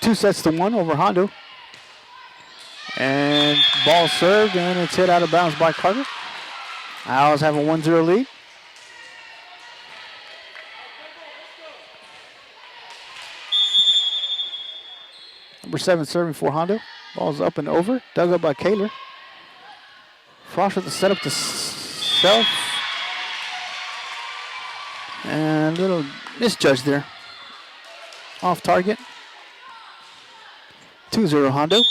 2-1 over Hondo. And ball served, and it's hit out of bounds by Carter. Owls have a 1-0 lead. Number 7 serving for Hondo. Ball's up and over. Dug up by Kaler. Frost with the setup to Self. And a little misjudge there. Off target. 2-0 Hondo.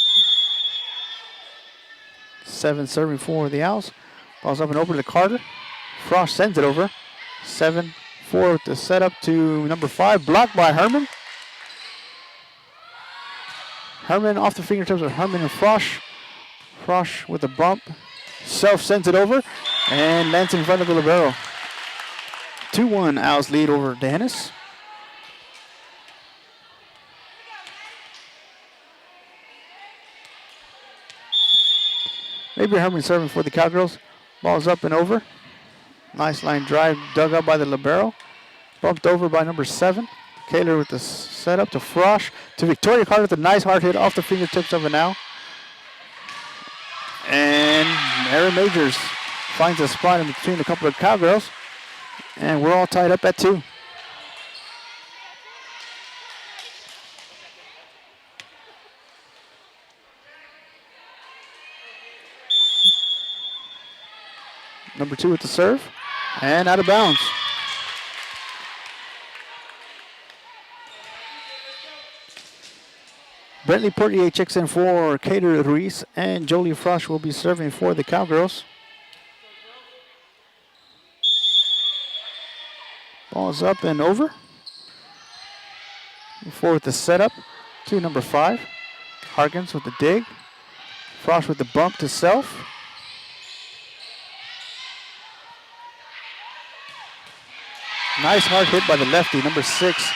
7 serving for the Owls. Ball's up and over to Carter. Frost sends it over. 7-4 with the setup to number 5. Blocked by Herman. Herman off the fingertips of Herman and Frosch. Frosch with a bump. Self sends it over and lands in front of the libero. 2-1 Owls lead over Dennis. Maybe Herman serving for the Cowgirls. Ball's up and over. Nice line drive dug up by the libero. Bumped over by number 7. Kaler with the setup to Frosch. To Victoria Carter with a nice hard hit off the fingertips of an owl. And Aaron Majors finds a spot in between a couple of Cowgirls. And we're all tied up at 2. Number 2 with the serve. And out of bounds. Bentley Portier checks in for Cater Ruiz, and Jolie Frosch will be serving for the Cowgirls. Ball's up and over. 4 with the setup to number 5. Harkins with the dig. Frosch with the bump to Self. Nice hard hit by the lefty, number 6.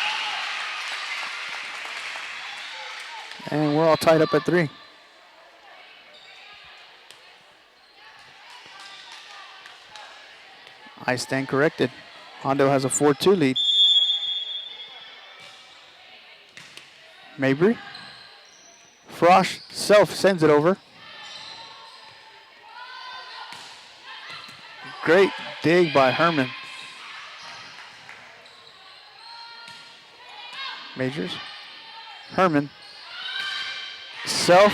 And we're all tied up at 3. I stand corrected. Hondo has a 4-2 lead. Mabry. Frosch Self sends it over. Great dig by Herman. Majors. Herman. Self.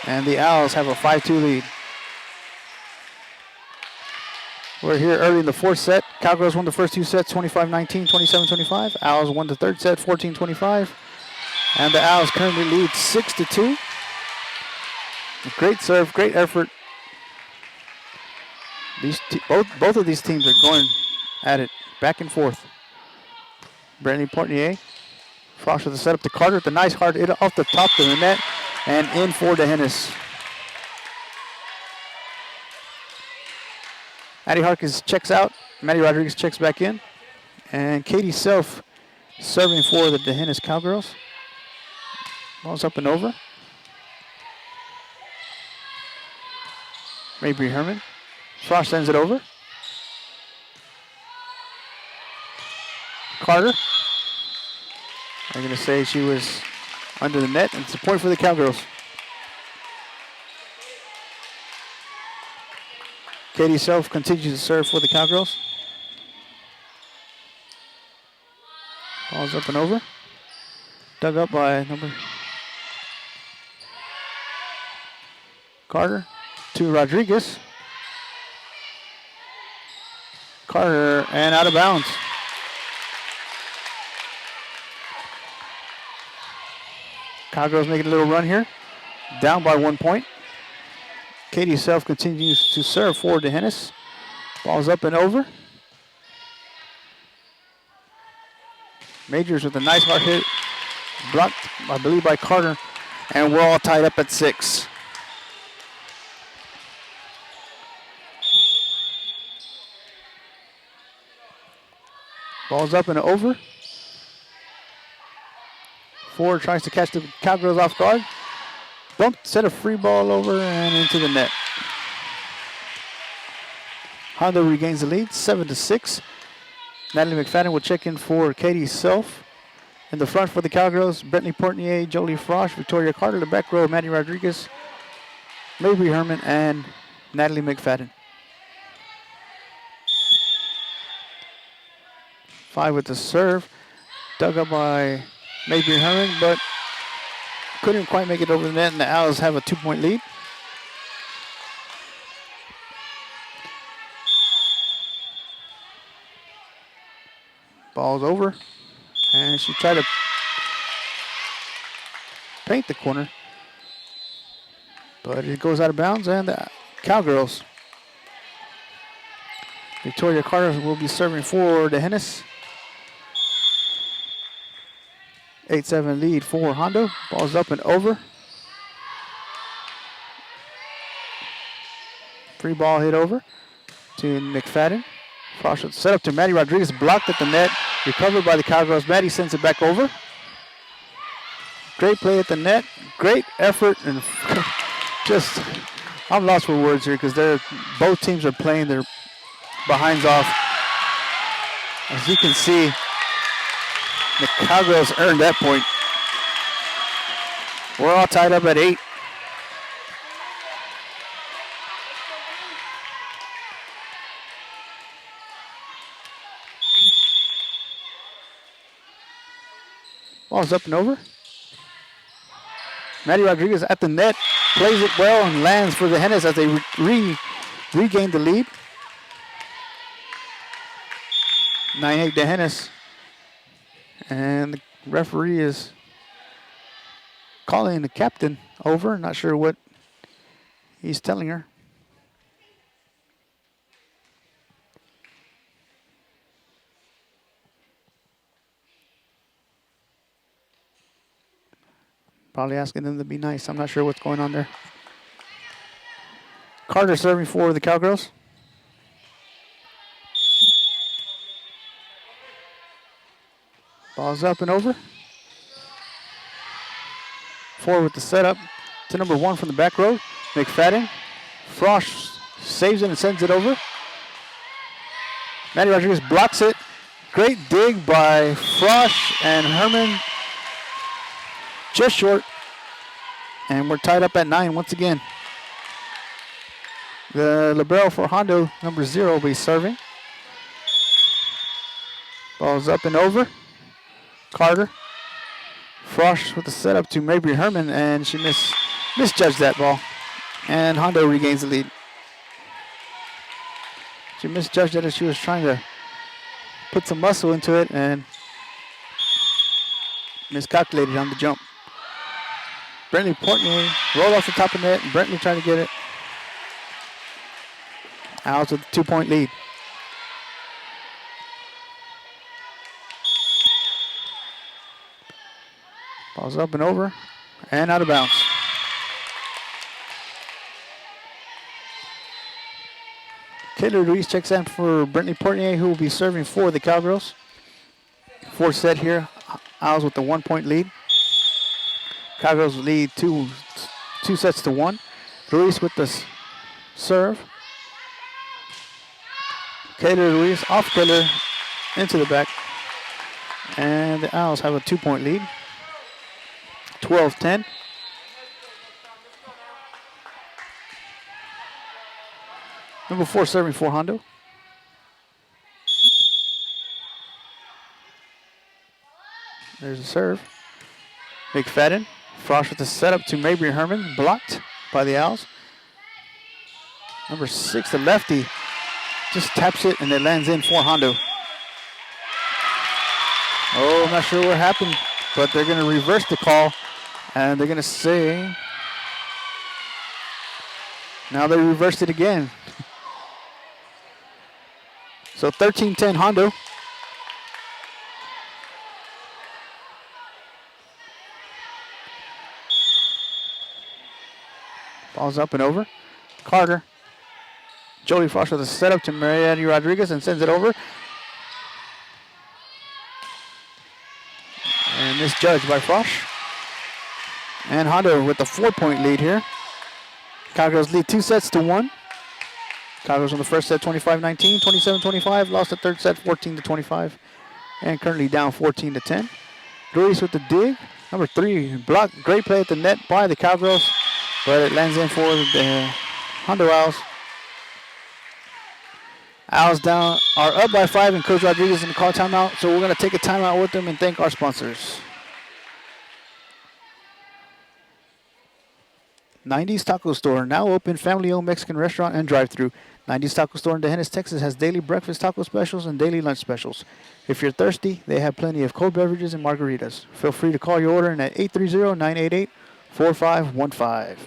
And the Owls have a 5-2 lead. We're here early in the fourth set. Cowgirls won the first two sets, 25-19, 27-25. Owls won the third set, 14-25. And the Owls currently lead 6-2. Great serve, great effort. Both of these teams are going at it, back and forth. Brittany Portnier. Frost with the setup to Carter. The nice hard hit off the top of the net and in for DeHennis. Addie Harkins checks out. Maddie Rodriguez checks back in. And Katie Self serving for the DeHennis Cowgirls. Ball's up and over. Mabry Herman. Frost sends it over. Carter. I'm going to say she was under the net, and it's a point for the Cowgirls. Katie Self continues to serve for the Cowgirls. Ball's up and over. Dug up by number Carter to Rodriguez. Carter and out of bounds. Cowgirls making a little run here. Down by 1 point. Katie Self continues to serve for DeHennis. Ball's up and over. Majors with a nice hard hit. Blocked, I believe, by Carter. And we're all tied up at 6. Ball's up and over. Ford tries to catch the Cowgirls off guard. Bump, set a free ball over and into the net. Hondo regains the lead, 7-6. Natalie McFadden will check in for Katie Self. In the front for the Cowgirls, Brittany Portnier, Jolie Frost, Victoria Carter. The back row, Maddie Rodriguez, Mabry Herman, and Natalie McFadden. 5 with the serve. Dug up by Mabry Herman, but couldn't quite make it over the net, and the Owls have a 2-point lead. Ball's over, and she tried to paint the corner, but it goes out of bounds, and the Cowgirls. Victoria Carter will be serving for DeHennis. 8-7 lead for Hondo. Ball's up and over. Free ball hit over to McFadden. Frost set up to Maddie Rodriguez, blocked at the net, recovered by the Cowgirls. Maddie sends it back over. Great play at the net, great effort, and just, I'm lost for words here because both teams are playing their behinds off. As you can see, the Cowgirls earned that point. We're all tied up at 8. Ball's up and over. Maddie Rodriguez at the net, plays it well and lands for the Hennes as they regain the lead. 9-8 to Hennes. And the referee is calling the captain over. Not sure what he's telling her. Probably asking them to be nice. I'm not sure what's going on there. Carter serving for the Cowgirls. Ball's up and over. 4 with the setup to number 1 from the back row. McFadden. Frost saves it and sends it over. Maddie Rodriguez blocks it. Great dig by Frost and Herman. Just short. And we're tied up at 9 once again. The libero for Hondo, number 0, will be serving. Ball's up and over. Carter. Frosch with the setup to Mabry Herman, and she misjudged that ball. And Hondo regains the lead. She misjudged it as she was trying to put some muscle into it and miscalculated on the jump. Brentley Portnier rolled off the top of the net, and Brentley trying to get it. Owls with a 2-point lead. Ball's up and over and out of bounds. Taylor Ruiz checks in for Brentley Portnier, who will be serving for the Cowgirls. Fourth set here. Owls with the 1-point lead. Cowgirls lead two sets to one. Ruiz with the serve. Taylor Ruiz off Taylor into the back. And the Owls have a 2-point lead. 12-10. Number 4 serving for Hondo. There's a serve. McFadden. Frost with the setup to Mabry Herman. Blocked by the Owls. Number 6, the lefty, just taps it and it lands in for Hondo. Oh, I'm not sure what happened, but they're going to reverse the call. And they're going to say, now they reversed it again. So 13-10 Hondo. Ball's up and over. Carter. Jolie Frost with a setup to Mariette Rodriguez and sends it over. And misjudged by Frost. And Hondo with the 4-point lead here. Cowgirls lead 2 sets to 1. Cowgirls on the first set 25-19, 27-25. Lost the third set 14-25. And currently down 14-10. Ruiz with the dig. Number 3 block. Great play at the net by the Cowgirls. But it lands in for the Hondo Owls. Owls down are up by 5 and Coach Rodriguez in the call timeout. So we're going to take a timeout with them and thank our sponsors. 90s Taco Store, now open, family-owned Mexican restaurant and drive-thru. 90s Taco Store in Dehennis, Texas has daily breakfast taco specials and daily lunch specials. If you're thirsty, they have plenty of cold beverages and margaritas. Feel free to call your order in at 830-988-4515.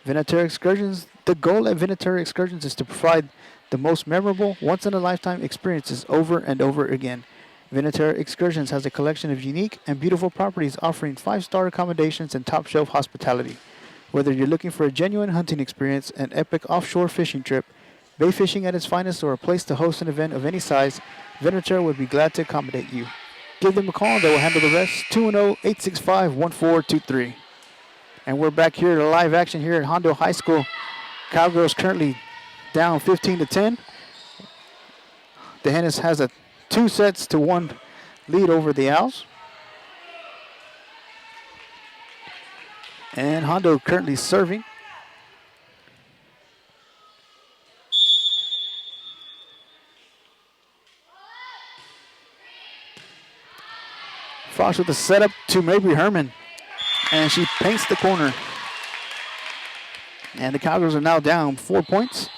Venator Excursions. The goal at Venator Excursions is to provide the most memorable, once-in-a-lifetime experiences over and over again. Venator Excursions has a collection of unique and beautiful properties offering 5-star accommodations and top-shelf hospitality. Whether you're looking for a genuine hunting experience, an epic offshore fishing trip, bay fishing at its finest, or a place to host an event of any size, Venator would be glad to accommodate you. Give them a call and they will handle the rest. 210-865-1423. And we're back here to live action here at Hondo High School. Cowgirls currently down 15-10. Dehennis has a 2 sets to 1 lead over the Owls. And Hondo currently serving. Frost with the setup to Mabry Herman. And she paints the corner. And the Cowgirls are now down 4 points.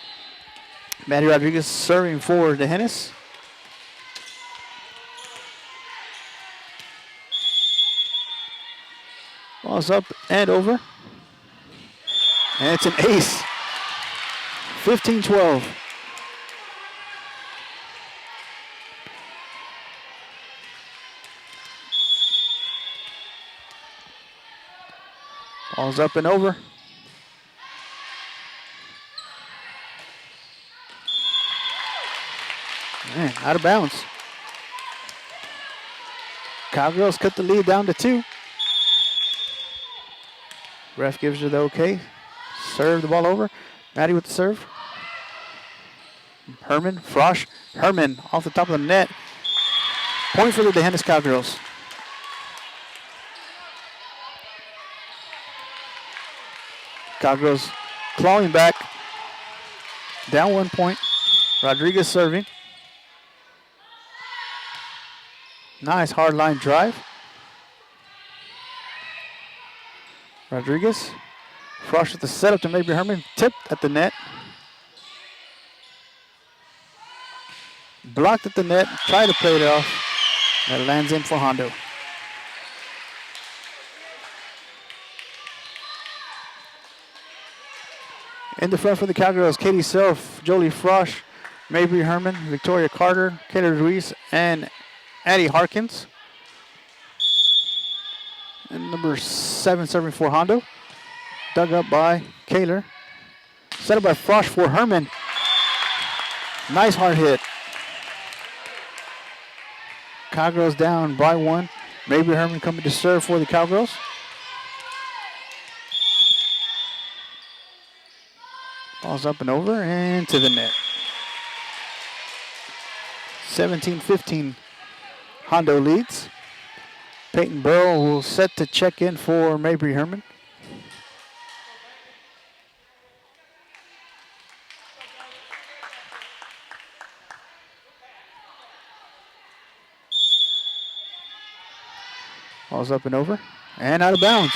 Maddie Rodriguez serving for Dehennis. Ball's up and over. And it's an ace. 15-12. Ball's up and over. Man, out of bounds. Cowgirls cut the lead down to 2. Ref gives her the okay. Serve the ball over. Maddie with the serve. Herman, Frosch, Herman off the top of the net. Point for the Dehennis Cowgirls. Cowgirls clawing back. Down 1 point. Rodriguez serving. Nice hard line drive. Rodriguez. Frosch with the setup to maybe Herman. Tipped at the net. Blocked at the net. Tried to play it off. That lands in for Hondo. In the front for the Cowgirls, Katie Self, Jolie Frosch, Mabry Herman, Victoria Carter, Kayla Ruiz, and Addie Harkins. And number 7 serving for Hondo. Dug up by Kaler. Set up by Frosch for Herman. Nice hard hit. Cowgirls down by 1. Mabry Herman coming to serve for the Cowgirls. Ball's up and over and to the net. 17-15, Hondo leads. Peyton Burrow will set to check in for Mabry Herman. Ball's up and over and out of bounds.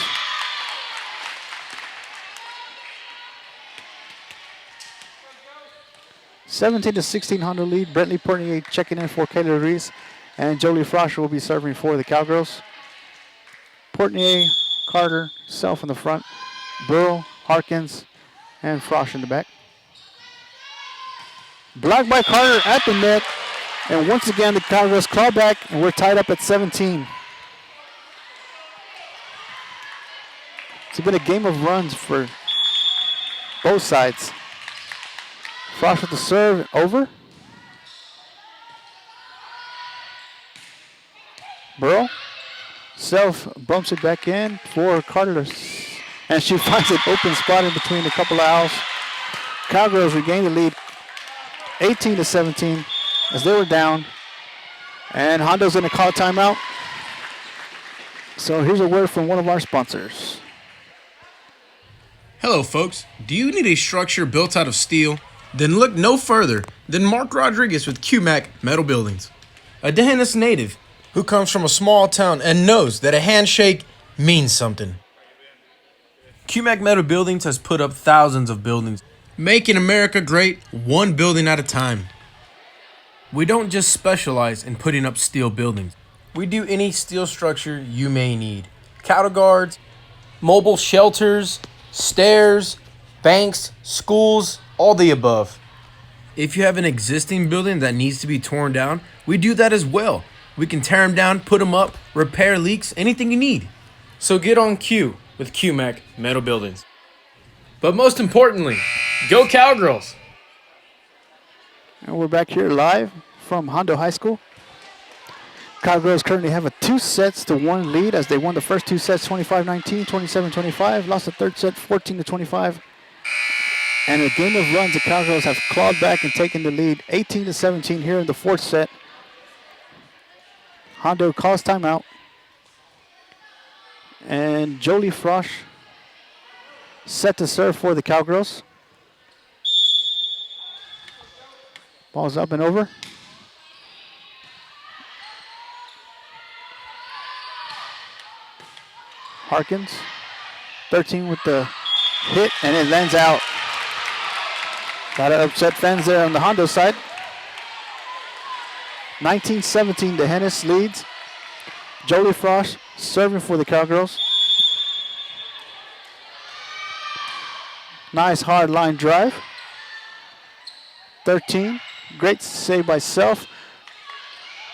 (17-16) Hondo lead. Brentley Portnier checking in for Kayla Reese, and Jolie Frosch will be serving for the Cowgirls. Portnier, Carter, Self in the front, Burrow, Harkins, and Frosch in the back. Blocked by Carter at the net, and once again the Cowgirls claw back, and we're tied up at 17. It's been a game of runs for both sides. Frosch with the serve, over. Burrow. Self bumps it back in for Carter, and she finds an open spot in between a couple of owls. Cowgirls regain the lead 18-17 as they were down, and Hondo's going to call timeout. So here's a word from one of our sponsors. Hello, folks. Do you need a structure built out of steel? Then look no further than Mark Rodriguez with QMAC Metal Buildings, a D'Hanis native who comes from a small town and knows that a handshake means something. QMAC Metal Buildings has put up thousands of buildings, making America great one building at a time. We don't just specialize in putting up steel buildings. We do any steel structure you may need. Cattle guards, mobile shelters, stairs, banks, schools, all the above. If you have an existing building that needs to be torn down, we do that as well. We can tear them down, put them up, repair leaks, anything you need. So get on cue with QMAC Metal Buildings. But most importantly, go Cowgirls! And we're back here live from Hondo High School. Cowgirls currently have a 2-1 lead as they won the first 2 sets 25-19, 27-25, lost the third set 14-25. And in a game of runs, the Cowgirls have clawed back and taken the lead 18-17 here in the fourth set. Hondo calls timeout. And Jolie Frosch set to serve for the Cowgirls. Ball's up and over. Harkins, 13 with the hit, and it lands out. Got to upset fans there on the Hondo side. 19-17, D'Hanis leads. Jolie Frosch serving for the Cowgirls. Nice hard line drive. 13, great save by Self.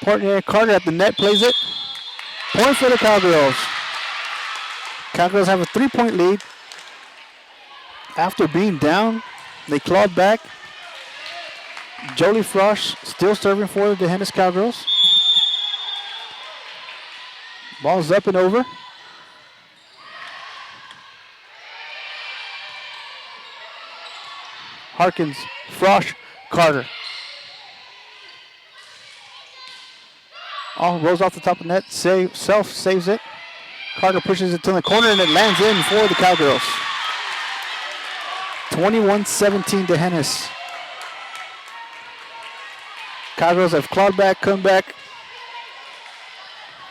Portnier Carter at the net plays it. Point for the Cowgirls. Cowgirls have a 3-point lead. After being down, they clawed back. Jolie Frosch still serving for the D'Hanis Cowgirls. Ball's up and over. Harkins, Frosch, Carter. All rolls off the top of the net. Self saves it. Carter pushes it to the corner and it lands in for the Cowgirls. 21-17 D'Hanis. Cowgirls have clawed back, come back.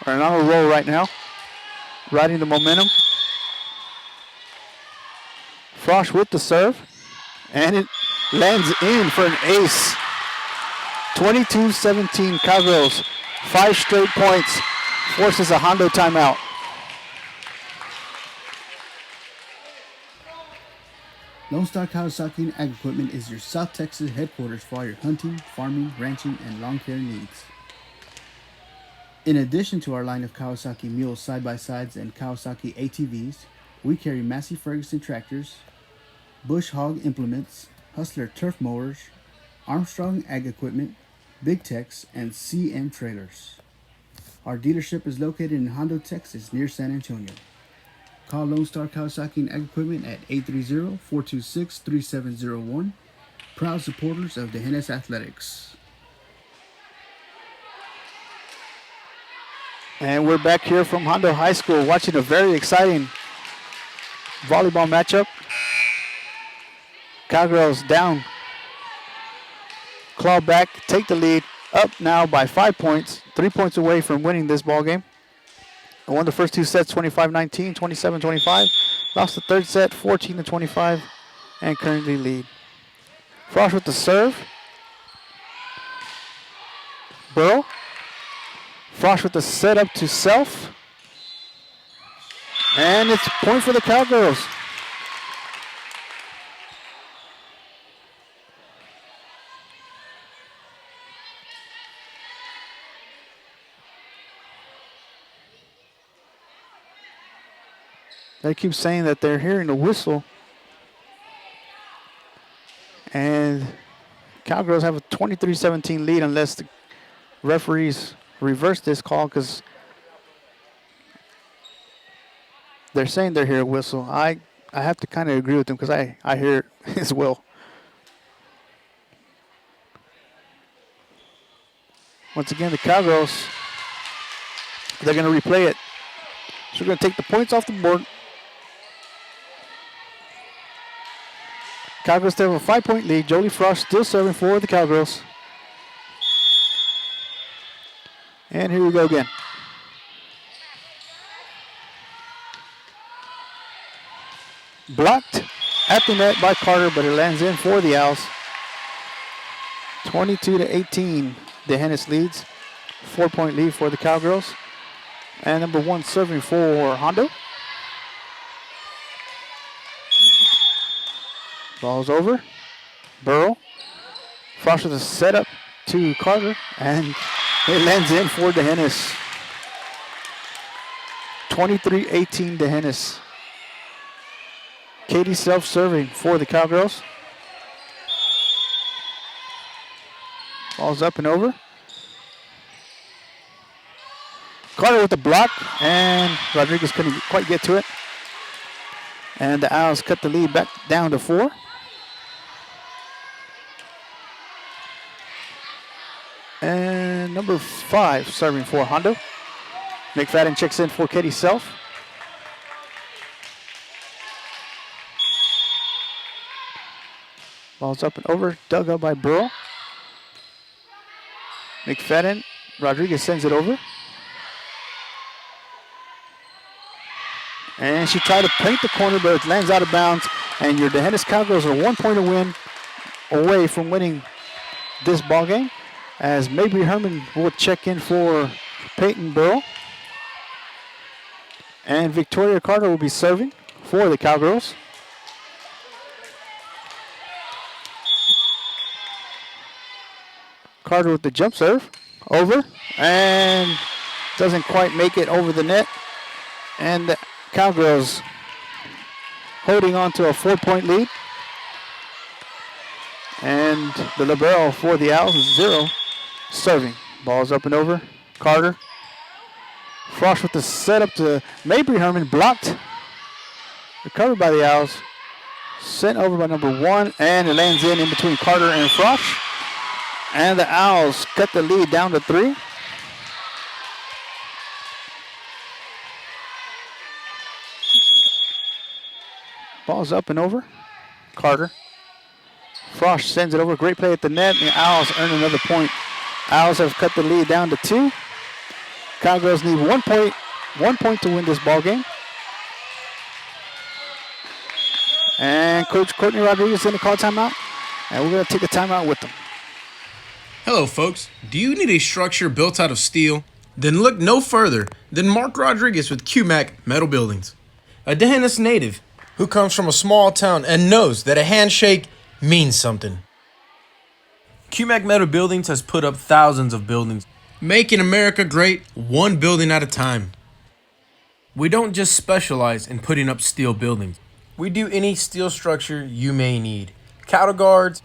are on a roll right now, riding the momentum. Frosch with the serve, and it lands in for an ace. 22-17 Cowgirls, 5 straight points, forces a Hondo timeout. Lone Star Kawasaki Ag Equipment is your South Texas headquarters for all your hunting, farming, ranching, and lawn care needs. In addition to our line of Kawasaki Mule side-by-sides and Kawasaki ATVs, we carry Massey Ferguson tractors, Bush Hog implements, Hustler turf mowers, Armstrong Ag Equipment, Big Tex, and CM trailers. Our dealership is located in Hondo, Texas, near San Antonio. Call Lone Star Kawasaki Ag Equipment at 830-426-3701. Proud supporters of the Hennes Athletics. And we're back here from Hondo High School watching a very exciting volleyball matchup. Cowgirls down, claw back, take the lead, up now by 5 points, 3 points away from winning this ball game. I won the first 2 sets 25-19, 27-25. Lost the third set 14-25 and currently lead. Frosch with the serve. Burrow. Frosch with the setup to self. And it's a point for the Cowgirls. They keep saying that they're hearing the whistle. And Cowgirls have a 23-17 lead unless the referees reverse this call, because they're saying they're hearing a whistle. I have to kind of agree with them because I hear it as well. Once again, the Cowgirls, they're going to replay it. So we're going to take the points off the board. Cowgirls still have a 5-point lead. Jolie Frost still serving for the Cowgirls. And here we go again. Blocked at the net by Carter, but it lands in for the Owls. 22-18, the Hennes leads. 4-point lead for the Cowgirls. And number 1 serving for Hondo. Ball's over. Burrow. Frost with a setup to Carter, and it lands in for the Hennes. 23-18 the Hennes. Katie self-serving for the Cowgirls. Ball's up and over. Carter with the block, and Rodriguez couldn't quite get to it. And the Owls cut the lead back down to 4. And number 5 serving for Hondo. McFadden checks in for Katie Self. Ball's up and over, dug up by Burrow. McFadden, Rodriguez sends it over. And she tried to paint the corner, but it lands out of bounds. And your Hennes Cowgirls are 1 point away from winning this ball game, as Mabry Herman will check in for Peyton Burrow. And Victoria Carter will be serving for the Cowgirls. Carter with the jump serve, over, and doesn't quite make it over the net. And the Cowgirls holding on to a 4-point lead. And the libero for the Owls is 0, serving. Ball's up and over. Carter. Frost with the setup to Mabry Herman, blocked. Recovered by the Owls. Sent over by number 1, and it lands in between Carter and Frost. And the Owls cut the lead down to 3. Ball's up and over. Carter. Frost sends it over. Great play at the net. And the Owls earn another point. Owls have cut the lead down to 2. Cowgirls need 1 point to win this ball game. And Coach Courtney Rodriguez is going to call timeout, and we're going to take a timeout with them. Hello, folks. Do you need a structure built out of steel? Then look no further than Mark Rodriguez with QMAC Metal Buildings, a D'Hanis native who comes from a small town and knows that a handshake means something. QMAC Metal Buildings has put up thousands of buildings, making America great one building at a time. We don't just specialize in putting up steel buildings. We do any steel structure you may need. Cattle guards,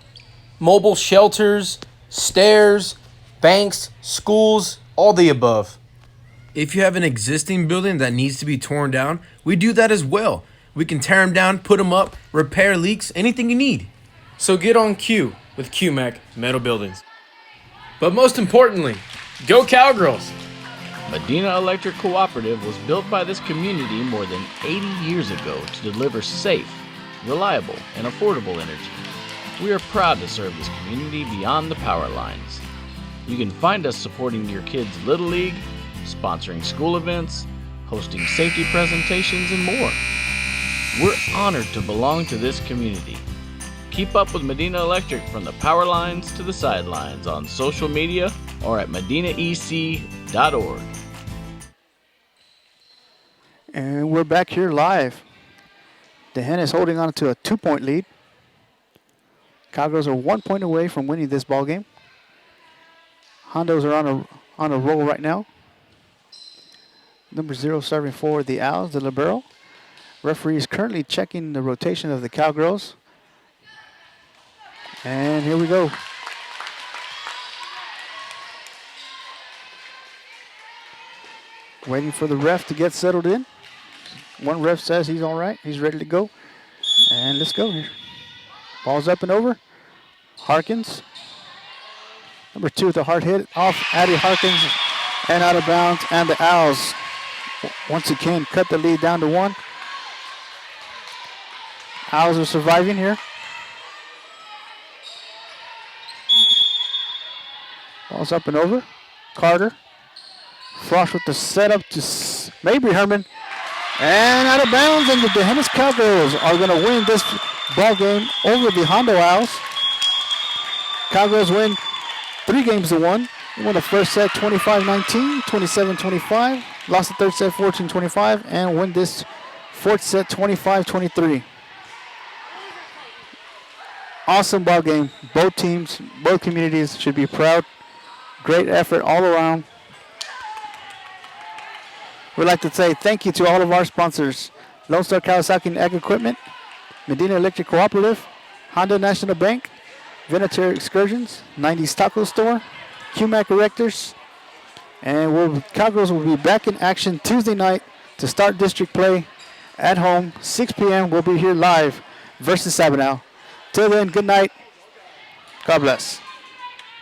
mobile shelters, stairs, banks, schools, all the above. If you have an existing building that needs to be torn down, we do that as well. We can tear them down, put them up, repair leaks, anything you need. So get on cue with QMAC Metal Buildings. But most importantly, go Cowgirls! Medina Electric Cooperative was built by this community more than 80 years ago to deliver safe, reliable, and affordable energy. We are proud to serve this community beyond the power lines. You can find us supporting your kids' Little League, sponsoring school events, hosting safety presentations, and more. We're honored to belong to this community. Keep up with Medina Electric from the power lines to the sidelines on social media or at medinaec.org. And we're back here live. D'Hanis holding on to a 2-point lead. Cowgirls are 1 point away from winning this ball game. Hondos are on a roll right now. Number 0 serving for the Owls, the libero. Referee is currently checking the rotation of the Cowgirls. And here we go. Waiting for the ref to get settled in. One ref says he's all right. He's ready to go. And let's go here. Ball's up and over. Harkins. Number 2 with a hard hit off Addie Harkins and out of bounds. And the Owls once again cut the lead down to 1. Owls are surviving here. Ball's up and over. Carter. Frost with the setup to Mabry Herman. And out of bounds, and the D'Hanis Cowgirls are going to win this ball game over the Hondo Owls. Cowgirls win 3 games to 1. They won the first set 25-19, 27-25. Lost the third set 14-25, and win this fourth set 25-23. Awesome ball game. Both teams, both communities should be proud. Great effort all around. We'd like to say thank you to all of our sponsors: Lone Star Kawasaki and Ag Equipment, Medina Electric Cooperative, Honda National Bank, Venetary Excursions, 90s Taco Store, QMAC Erectors, and Cowgirls will be back in action Tuesday night to start district play at home, 6 p.m. We'll be here live versus Sabinal. Till then, good night. God bless.